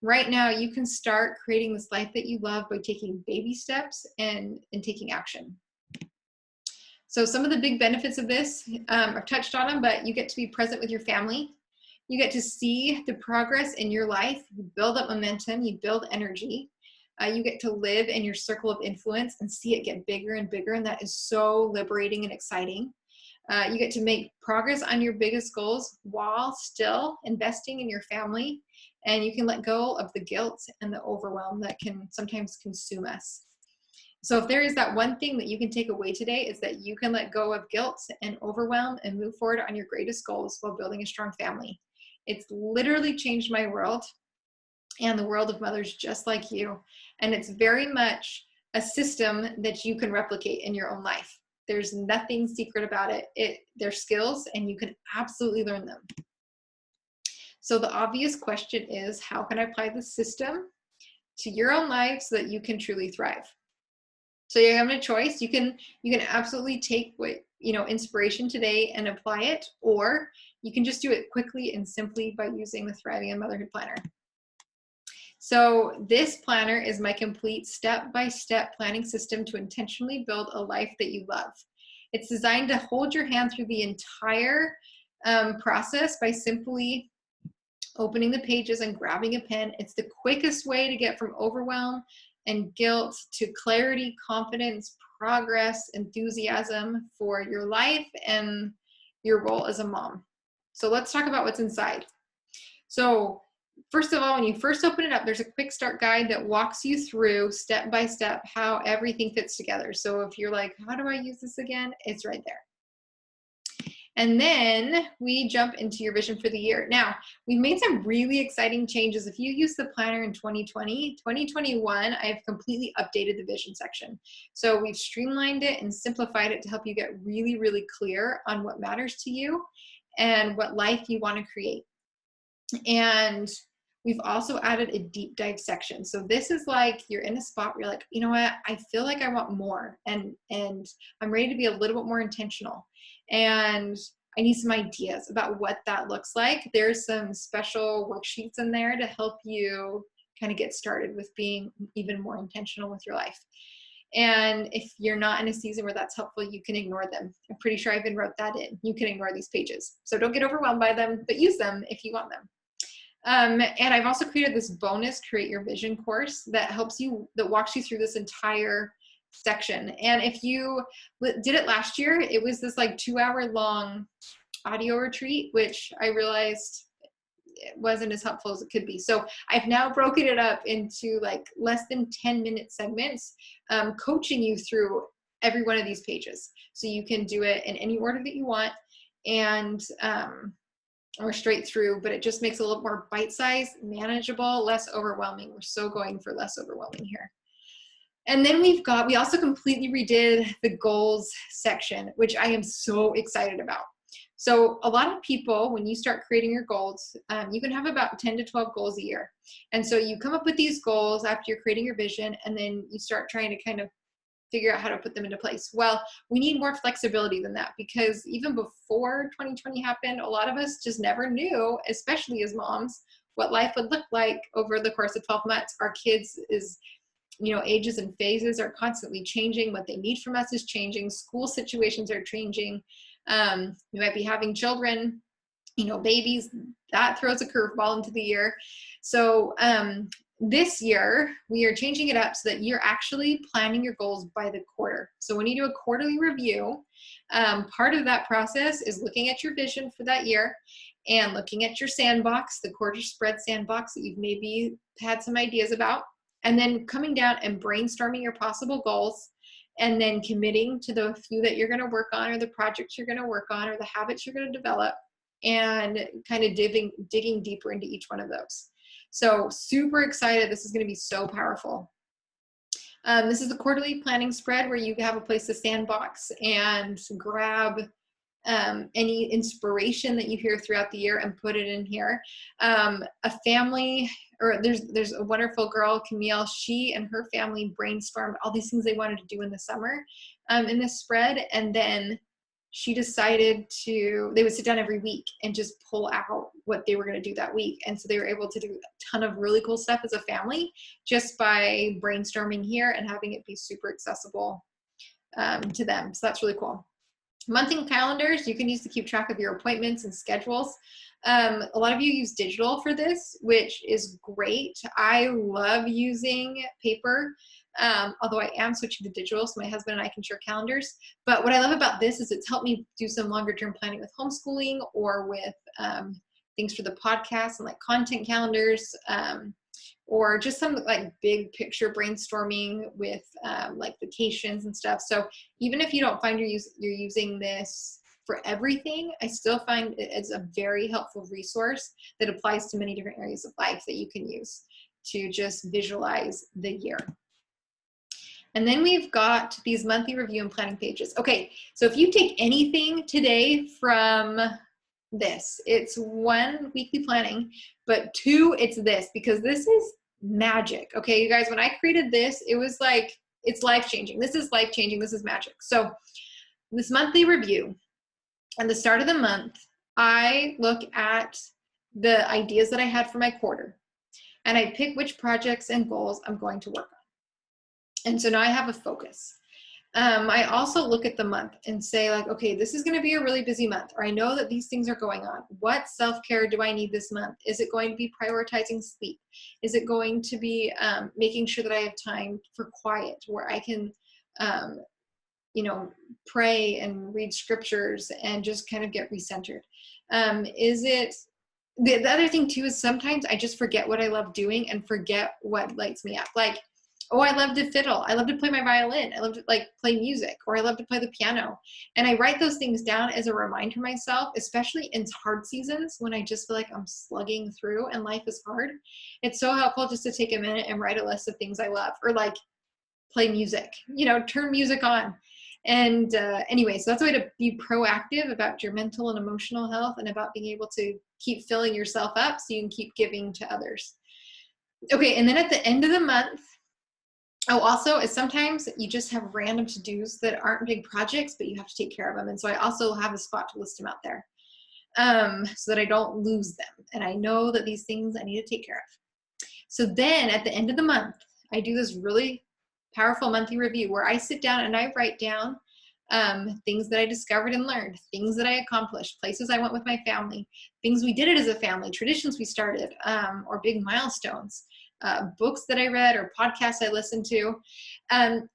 Right now, you can start creating this life that you love by taking baby steps and taking action. So some of the big benefits of this, I've touched on them, but you get to be present with your family. You get to see the progress in your life. You build up momentum, you build energy. You get to live in your circle of influence and see it get bigger and bigger, and that is so liberating and exciting. You get to make progress on your biggest goals while still investing in your family, and you can let go of the guilt and the overwhelm that can sometimes consume us. So if there is that one thing that you can take away today, is that you can let go of guilt and overwhelm and move forward on your greatest goals while building a strong family. It's literally changed my world and the world of mothers just like you. And it's very much a system that you can replicate in your own life. There's nothing secret about it. They're skills and you can absolutely learn them. So the obvious question is, how can I apply this system to your own life so that you can truly thrive? So you're having a choice. You can absolutely take inspiration today and apply it, or you can just do it quickly and simply by using the Thriving in Motherhood Planner. So this planner is my complete step-by-step planning system to intentionally build a life that you love. It's designed to hold your hand through the entire process by simply opening the pages and grabbing a pen. It's the quickest way to get from overwhelm and guilt to clarity, confidence, progress, enthusiasm for your life and your role as a mom. So let's talk about what's inside. So first of all, when you first open it up, there's a quick start guide that walks you through step by step how everything fits together. So if you're like, how do I use this again? It's right there. And then we jump into your vision for the year. Now, we've made some really exciting changes. If you use the planner in 2020, 2021, I have completely updated the vision section. So we've streamlined it and simplified it to help you get really, really clear on what matters to you and what life you want to create. And we've also added a deep dive section. So this is like you're in a spot where you're like, you know what, I feel like I want more and I'm ready to be a little bit more intentional. And I need some ideas about what that looks like. There's some special worksheets in there to help you kind of get started with being even more intentional with your life. And if you're not in a season where that's helpful, you can ignore them. I'm pretty sure I even wrote that in. You can ignore these pages. So don't get overwhelmed by them, but use them if you want them. And I've also created this bonus Create Your Vision course that walks you through this entire section. And if you did it last year, it was this like 2-hour long audio retreat, which I realized it wasn't as helpful as it could be. So I've now broken it up into like less than 10-minute segments, coaching you through every one of these pages. So you can do it in any order that you want, and or straight through, but it just makes it a little more bite-sized, manageable, less overwhelming. We're so going for less overwhelming here. And then we also completely redid the goals section, which I am so excited about. So a lot of people, when you start creating your goals, you can have about 10 to 12 goals a year. And so you come up with these goals after you're creating your vision, and then you start trying to kind of figure out how to put them into place. Well, we need more flexibility than that, because even before 2020 happened, a lot of us just never knew, especially as moms, what life would look like over the course of 12 months. Our kids' ages and phases are constantly changing. What they need from us is changing. School situations are changing. We might be having children, babies. That throws a curveball into the year. So this year, we are changing it up so that you're actually planning your goals by the quarter. So when you do a quarterly review, part of that process is looking at your vision for that year and looking at your sandbox, the quarter spread sandbox that you've maybe had some ideas about, and then coming down and brainstorming your possible goals, and then committing to the few that you're going to work on, or the projects you're going to work on, or the habits you're going to develop, and kind of digging deeper into each one of those. So super excited. This is going to be so powerful. This is the quarterly planning spread where you have a place to sandbox and grab any inspiration that you hear throughout the year and put it in here. A family, or there's a wonderful girl, Camille, she and her family brainstormed all these things they wanted to do in the summer in this spread, and then she decided they would sit down every week and just pull out what they were going to do that week. And so they were able to do a ton of really cool stuff as a family just by brainstorming here and having it be super accessible to them. So that's really cool. Monthly calendars, you can use to keep track of your appointments and schedules. A lot of you use digital for this, which is great. I love using paper, although I am switching to digital so my husband and I can share calendars. But what I love about this is it's helped me do some longer term planning with homeschooling, or with things for the podcast and like content calendars, or just some like big picture brainstorming with like vacations and stuff. So even if you don't find you're using this for everything, I still find it's a very helpful resource that applies to many different areas of life that you can use to just visualize the year. And then we've got these monthly review and planning pages. Okay, so if you take anything today from this, it's 1, weekly planning, but 2, it's this, because this is magic. Okay, you guys, when I created this, it was like, it's life-changing. This is life-changing. This is magic. So this monthly review, at the start of the month, I look at the ideas that I had for my quarter, and I pick which projects and goals I'm going to work on. And so now I have a focus. I also look at the month and say like, okay, this is going to be a really busy month, or I know that these things are going on. What self-care do I need this month? Is it going to be prioritizing sleep? Is it going to be making sure that I have time for quiet where I can, you know, pray and read scriptures and just kind of get recentered? Is it, the other thing too is sometimes I just forget what I love doing and forget what lights me up. Like, oh, I love to fiddle. I love to play my violin. I love to like play music, or I love to play the piano. And I write those things down as a reminder to myself, especially in hard seasons when I just feel like I'm slugging through and life is hard. It's so helpful just to take a minute and write a list of things I love, or like play music, you know, turn music on. And anyway, so that's a way to be proactive about your mental and emotional health, and about being able to keep filling yourself up so you can keep giving to others. Okay, and then at the end of the month, oh, also, is sometimes you just have random to-dos that aren't big projects, but you have to take care of them. And so I also have a spot to list them out there so that I don't lose them. And I know that these things I need to take care of. So then at the end of the month, I do this really powerful monthly review where I sit down and I write down things that I discovered and learned, things that I accomplished, places I went with my family, things we did it as a family, traditions we started, or big milestones. Books that I read or podcasts I listened to.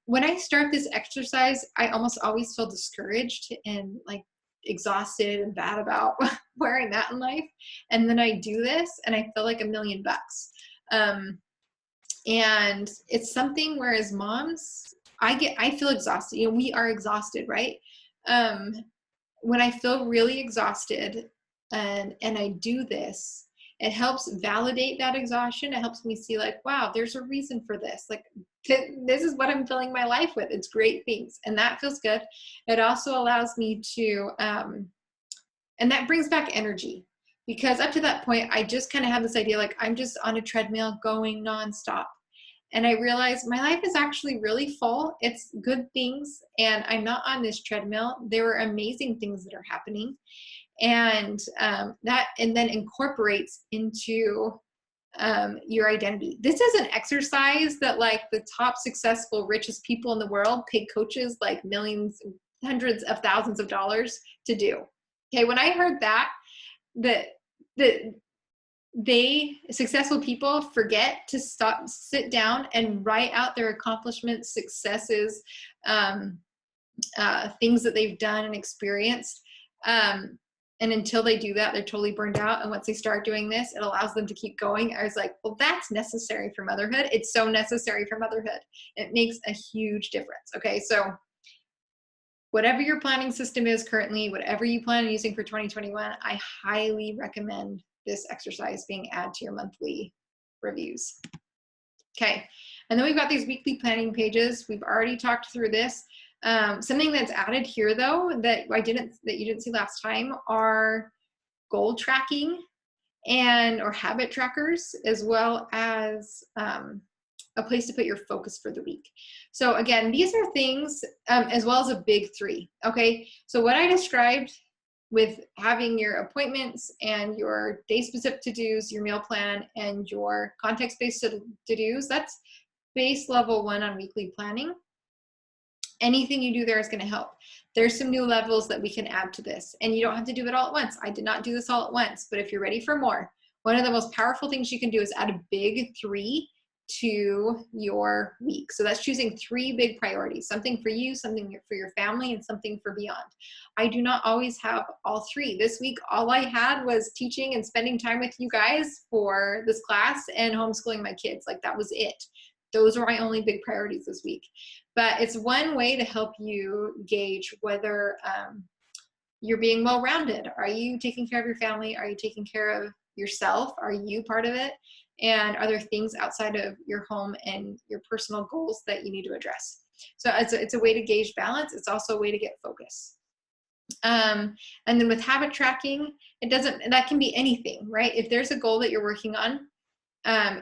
When I start this exercise, I almost always feel discouraged and like exhausted and bad about where I'm at in life. And then I do this and I feel like $1,000,000. And it's something where as moms, I feel exhausted. You know, we are exhausted, right? When I feel really exhausted and I do this, it helps validate that exhaustion. It helps me see like, wow, there's a reason for this. Like, this is what I'm filling my life with. It's great things. And that feels good. It also allows me to, and that brings back energy, because up to that point, I just kind of have this idea, like I'm just on a treadmill going nonstop. And I realized my life is actually really full. It's good things. And I'm not on this treadmill. There are amazing things that are happening. And that, and then incorporates into your identity. This is an exercise that like the top successful, richest people in the world pay coaches like millions, hundreds of thousands of dollars to do. Okay, when I heard that successful people forget to sit down and write out their accomplishments, successes, things that they've done and experienced. And until they do that, they're totally burned out. And once they start doing this, it allows them to keep going. I was like, well, that's necessary for motherhood. It's so necessary for motherhood. It makes a huge difference. Okay, so whatever your planning system is currently, whatever you plan on using for 2021, I highly recommend this exercise being added to your monthly reviews. Okay, and then we've got these weekly planning pages. We've already talked through this. Something that's added here though that you didn't see last time are goal tracking or habit trackers, as well as a place to put your focus for the week. So again, these are things as well as a big three. Okay, so what I described with having your appointments and your day-specific to-dos, your meal plan, and your context-based to-dos, that's base level 1 on weekly planning. Anything you do there is going to help. There's some new levels that we can add to this, and you don't have to do it all at once. I did not do this all at once, but if you're ready for more, one of the most powerful things you can do is add a big 3 to your week. So that's choosing 3 big priorities, something for you, something for your family, and something for beyond. I do not always have all 3. This week, all I had was teaching and spending time with you guys for this class and homeschooling my kids. Like, that was it. Those are my only big priorities this week. But it's one way to help you gauge whether you're being well-rounded. Are you taking care of your family? Are you taking care of yourself? Are you part of it? And are there things outside of your home and your personal goals that you need to address? So it's a way to gauge balance. It's also a way to get focus. And then with habit tracking, that can be anything, right? If there's a goal that you're working on,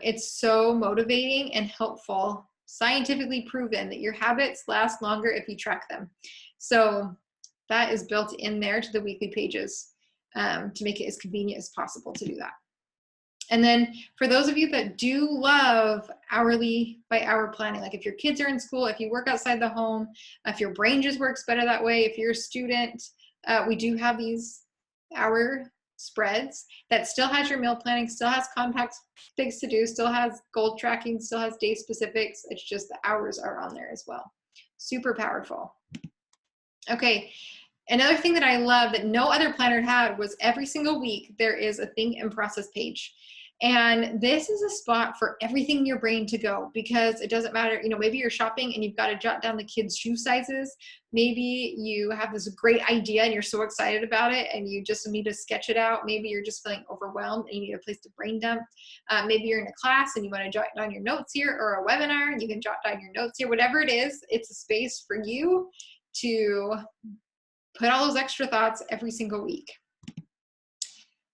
it's so motivating and helpful, scientifically proven that your habits last longer if you track them. So that is built in there to the weekly pages to make it as convenient as possible to do that. And then for those of you that do love hourly by hour planning, like if your kids are in school, if you work outside the home, if your brain just works better that way, if you're a student, we do have these hour spreads that still has your meal planning, still has context things to do, still has goal tracking, still has day specifics. It's just the hours are on there as well. Super powerful. Okay. Another thing that I love that no other planner had was every single week there is a think and process page. And this is a spot for everything in your brain to go, because it doesn't matter, maybe you're shopping and you've got to jot down the kids' shoe sizes. Maybe you have this great idea and you're so excited about it and you just need to sketch it out. Maybe you're just feeling overwhelmed and you need a place to brain dump. Maybe you're in a class and you want to jot down your notes here, or a webinar and you can jot down your notes here. Whatever it is, it's a space for you to put all those extra thoughts every single week.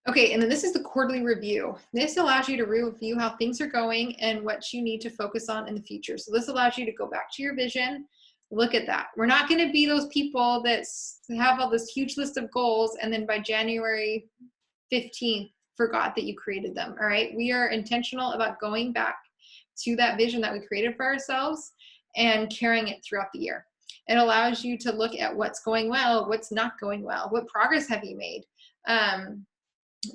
Okay, and then this is the quarterly review. This allows you to review how things are going and what you need to focus on in the future. So this allows you to go back to your vision, look at that. We're not going to be those people that have all this huge list of goals and then by January 15th forgot that you created them, all right? We are intentional about going back to that vision that we created for ourselves and carrying it throughout the year. It allows you to look at what's going well, what's not going well, what progress have you made?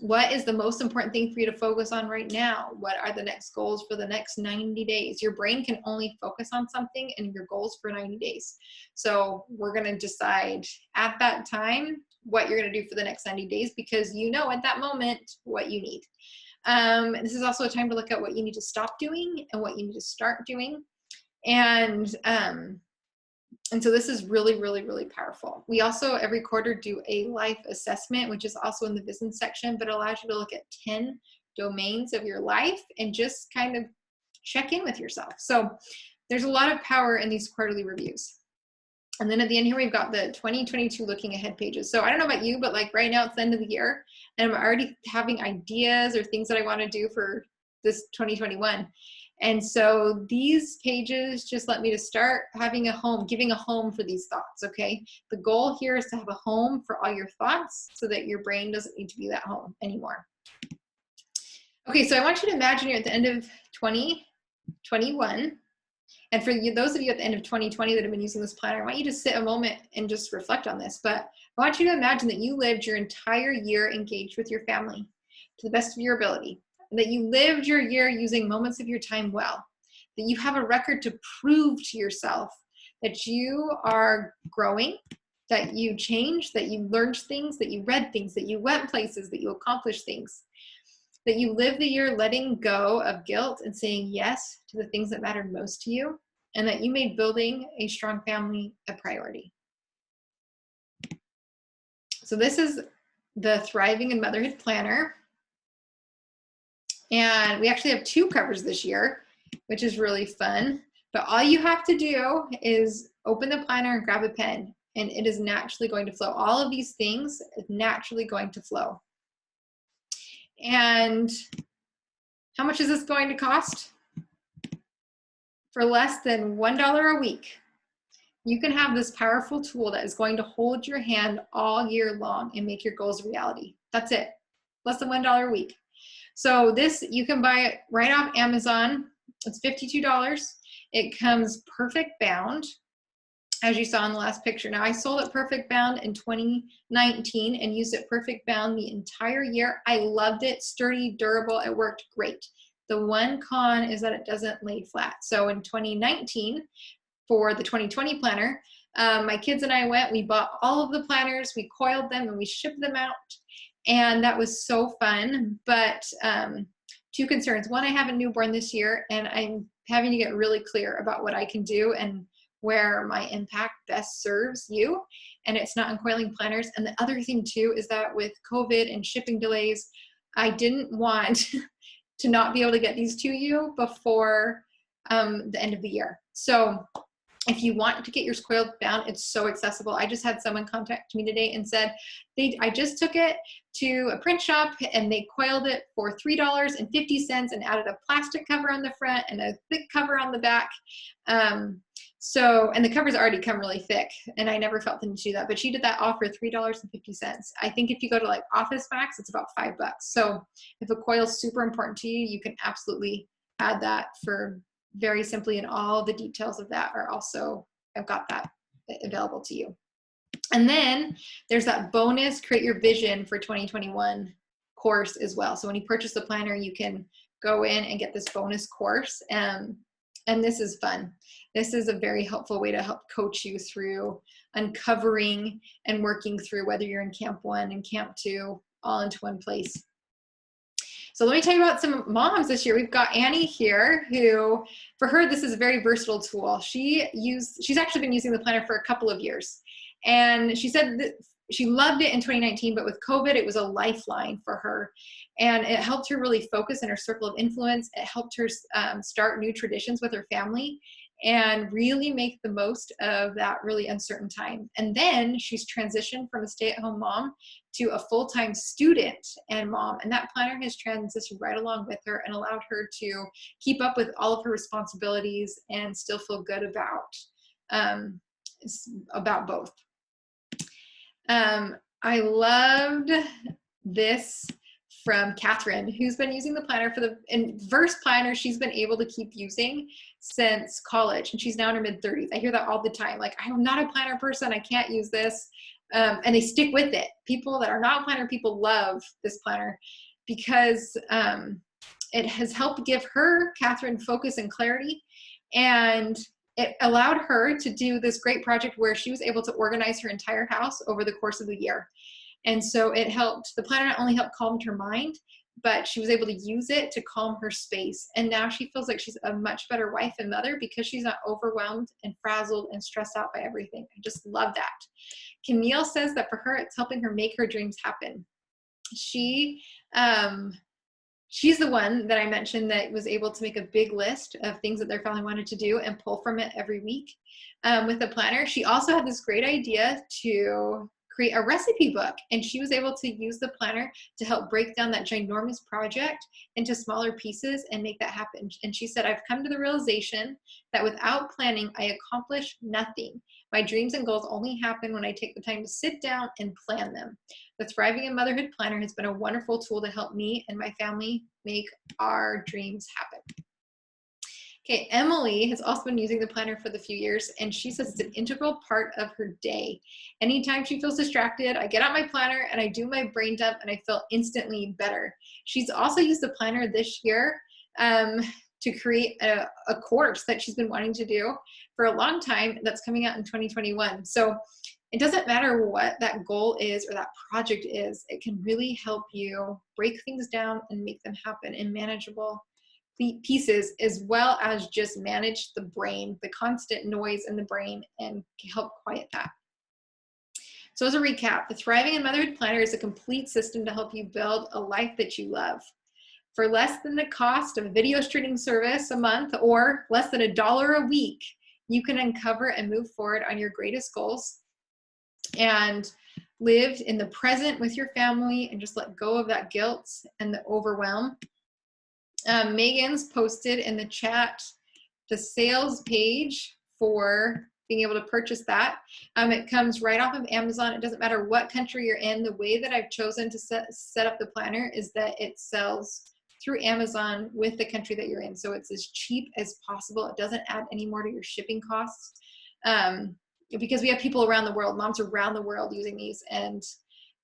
What is the most important thing for you to focus on right now? What are the next goals for the next 90 days? Your brain can only focus on something and your goals for 90 days. So we're going to decide at that time what you're going to do for the next 90 days, because you know at that moment what you need. This is also a time to look at what you need to stop doing and what you need to start doing. And so this is really, really, really powerful. We also every quarter do a life assessment, which is also in the business section, but it allows you to look at 10 domains of your life and just kind of check in with yourself. So there's a lot of power in these quarterly reviews. And then at the end here, we've got the 2022 looking ahead pages. So I don't know about you, but like right now it's the end of the year and I'm already having ideas or things that I want to do for this 2021. And so these pages just let me to start having a home, giving a home for these thoughts, okay? The goal here is to have a home for all your thoughts so that your brain doesn't need to be that home anymore. Okay, so I want you to imagine you're at the end of 2021. And for you, those of you at the end of 2020 that have been using this planner, I want you to sit a moment and just reflect on this. But I want you to imagine that you lived your entire year engaged with your family to the best of your ability. that you lived your year using moments of your time well, that you have a record to prove to yourself that you are growing, that you changed, that you learned things, that you read things, that you went places, that you accomplished things, that you live the year letting go of guilt and saying yes to the things that mattered most to you, and that you made building a strong family a priority. So this is the Thriving in Motherhood Planner. And we actually have 2 covers this year, which is really fun. But all you have to do is open the planner and grab a pen, and it is naturally going to flow. All of these things is naturally going to flow. And how much is this going to cost? For less than $1 a week, you can have this powerful tool that is going to hold your hand all year long and make your goals a reality. That's it. Less than $1 a week. So this, you can buy it right off Amazon. It's $52. It comes perfect bound, as you saw in the last picture. Now, I sold it perfect bound in 2019 and used it perfect bound the entire year. I loved it. Sturdy, durable. It worked great. The one con is that it doesn't lay flat. So in 2019, for the 2020 planner, my kids and I went, we bought all of the planners, we coiled them, and we shipped them out. And that was so fun. But 2 concerns. One, I have a newborn this year, and I'm having to get really clear about what I can do and where my impact best serves you. And it's not in coiling planners. And the other thing too is that with COVID and shipping delays, I didn't want to not be able to get these to you before the end of the year. So if you want to get yours coiled down, it's so accessible. I just had someone contact me today and said, I just took it to a print shop and they coiled it for $3.50 and added a plastic cover on the front and a thick cover on the back. And the covers already come really thick, and I never felt the need to do that, but she did that all for $3.50. I think if you go to like Office Max, it's about $5. So if a coil is super important to you, you can absolutely add that for very simply, and all the details of that are also, I've got that available to you. And then there's that bonus Create Your Vision for 2021 course as well. So when you purchase the planner, you can go in and get this bonus course. And this is fun. This is a very helpful way to help coach you through uncovering and working through whether you're in Camp 1 and Camp 2 all into one place. So let me tell you about some moms this year. We've got Annie here, who, for her, this is a very versatile tool. She's actually been using the planner for a couple of years. And she said that she loved it in 2019, but with COVID, it was a lifeline for her. And it helped her really focus in her circle of influence. It helped her start new traditions with her family and really make the most of that really uncertain time. And then she's transitioned from a stay-at-home mom to a full-time student and mom. And that planner has transitioned right along with her and allowed her to keep up with all of her responsibilities and still feel good about both. I loved this from Catherine, who's been using the planner for the Verse planner. She's been able to keep using since college, and she's now in her mid-30s. I hear that all the time. Like, I'm not a planner person. I can't use this. And they stick with it. People that are not planner people love this planner because it has helped give her, Catherine, focus and clarity. And it allowed her to do this great project where she was able to organize her entire house over the course of the year. And so it helped, the planner not only helped calm her mind, but she was able to use it to calm her space. And now she feels like she's a much better wife and mother because she's not overwhelmed and frazzled and stressed out by everything. I just love that. Camille says that for her, it's helping her make her dreams happen. She's the one that I mentioned that was able to make a big list of things that their family wanted to do and pull from it every week with the planner. She also had this great idea to create a recipe book, and she was able to use the planner to help break down that ginormous project into smaller pieces and make that happen. And she said, I've come to the realization that without planning, I accomplish nothing. My dreams and goals only happen when I take the time to sit down and plan them. The Thriving in Motherhood Planner has been a wonderful tool to help me and my family make our dreams happen. Okay, Emily has also been using the planner for the few years, and she says it's an integral part of her day. Anytime she feels distracted, I get out my planner and I do my brain dump, and I feel instantly better. She's also used the planner this year to create a course that she's been wanting to do for a long time that's coming out in 2021. So it doesn't matter what that goal is or that project is, it can really help you break things down and make them happen in manageable pieces, as well as just manage the brain, the constant noise in the brain, and help quiet that. So as a recap, the Thriving in Motherhood Planner is a complete system to help you build a life that you love. For less than the cost of a video streaming service a month, or less than $1 a week, you can uncover and move forward on your greatest goals and live in the present with your family and just let go of that guilt and the overwhelm. Megan's posted in the chat the sales page for being able to purchase that. It comes right off of Amazon. It doesn't matter what country you're in. The way that I've chosen to set up the planner is that it sells through Amazon with the country that you're in. So it's as cheap as possible. It doesn't add any more to your shipping costs. Because we have people around the world, moms around the world using these, and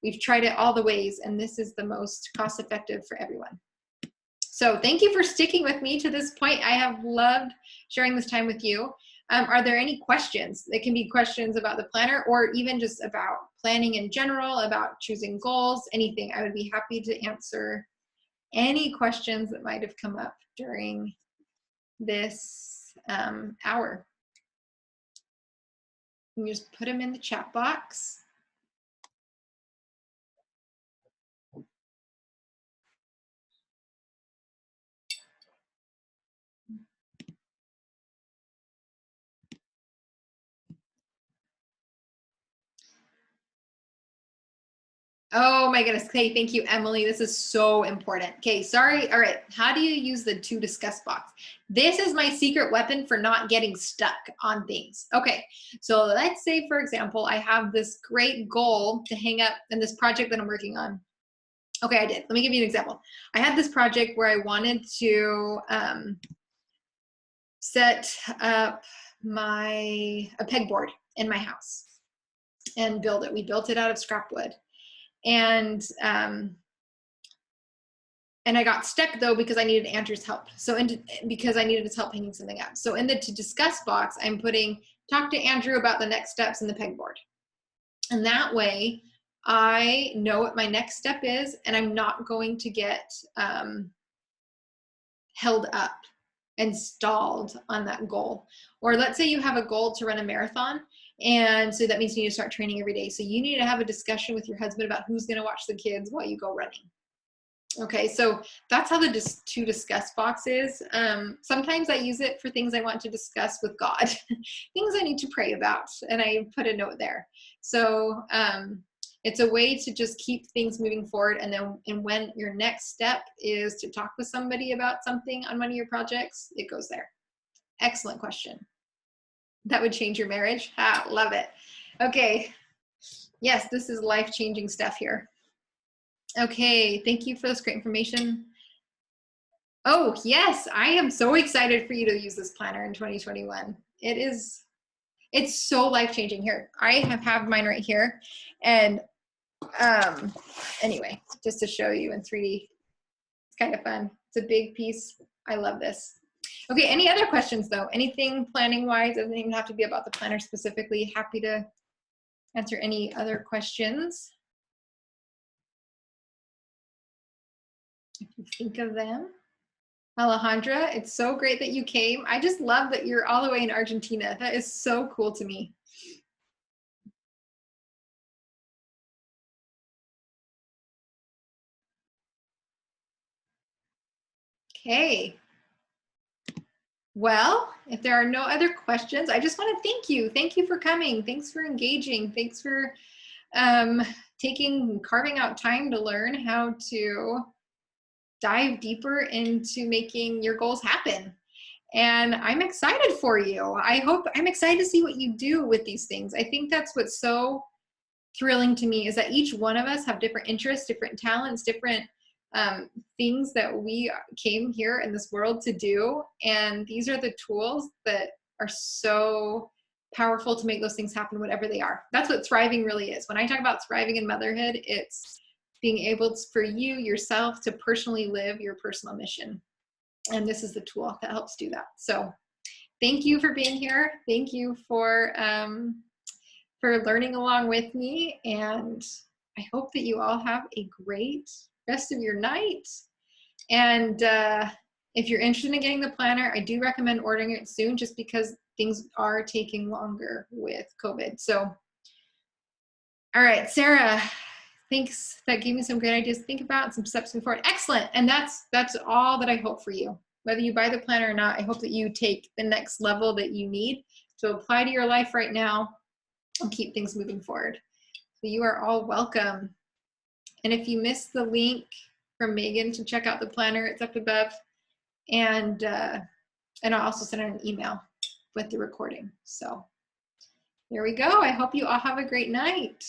we've tried it all the ways, and this is the most cost-effective for everyone. So thank you for sticking with me to this point. I have loved sharing this time with you. Are there any questions? They can be questions about the planner or even just about planning in general, about choosing goals, anything. I would be happy to answer any questions that might have come up during this hour. You can just put them in the chat box. Oh my goodness. Okay, thank you, Emily. This is so important. Okay, sorry. All right, how do you use the to discuss box? This is my secret weapon for not getting stuck on things. Okay, so let's say, for example, I have this great goal to hang up in this project that I'm working on. Okay, I did. Let me give you an example. I had this project where I wanted to set up a pegboard in my house and build it. We built it out of scrap wood. And I got stuck though because I needed Andrew's help. So because I needed his help hanging something up. So in the to discuss box, I'm putting talk to Andrew about the next steps in the pegboard. And that way I know what my next step is, and I'm not going to get held up and stalled on that goal. Or let's say you have a goal to run a marathon, and so that means you need to start training every day. So you need to have a discussion with your husband about who's going to watch the kids while you go running. Okay, so that's how the to discuss box is. Sometimes I use it for things I want to discuss with God, things I need to pray about, and I put a note there. So it's a way to just keep things moving forward. And then when your next step is to talk with somebody about something on one of your projects, it goes there. Excellent question. That would change your marriage? Ah, love it. Okay. Yes, this is life-changing stuff here. Okay, thank you for this great information. Oh, yes, I am so excited for you to use this planner in 2021. It's so life-changing. Here, I have mine right here. And anyway, just to show you in 3D, it's kind of fun. It's a big piece. I love this. Okay, any other questions though? Anything planning wise? Doesn't even have to be about the planner specifically. Happy to answer any other questions if you think of them. Alejandra, it's so great that you came. I just love that you're all the way in Argentina. That is so cool to me. Okay. Well, if there are no other questions, I just want to thank you. Thank you for coming. Thanks for engaging. Thanks for carving out time to learn how to dive deeper into making your goals happen. And I'm excited for you. I'm excited to see what you do with these things. I think that's what's so thrilling to me, is that each one of us have different interests, different talents, different things that we came here in this world to do. And these are the tools that are so powerful to make those things happen, whatever they are. That's what thriving really is. When I talk about thriving in motherhood, it's being able to, for you yourself to personally live your personal mission. And this is the tool that helps do that. So thank you for being here. Thank you for learning along with me. And I hope that you all have a great rest of your night. And if you're interested in getting the planner, I do recommend ordering it soon, just because things are taking longer with COVID. So, all right, Sarah, thanks. That gave me some great ideas to think about and some steps moving forward. Excellent. And that's all that I hope for you. Whether you buy the planner or not, I hope that you take the next level that you need to apply to your life right now and keep things moving forward. So you are all welcome. And if you missed the link from Megan to check out the planner, it's up above. And I'll also send her an email with the recording. So there we go. I hope you all have a great night.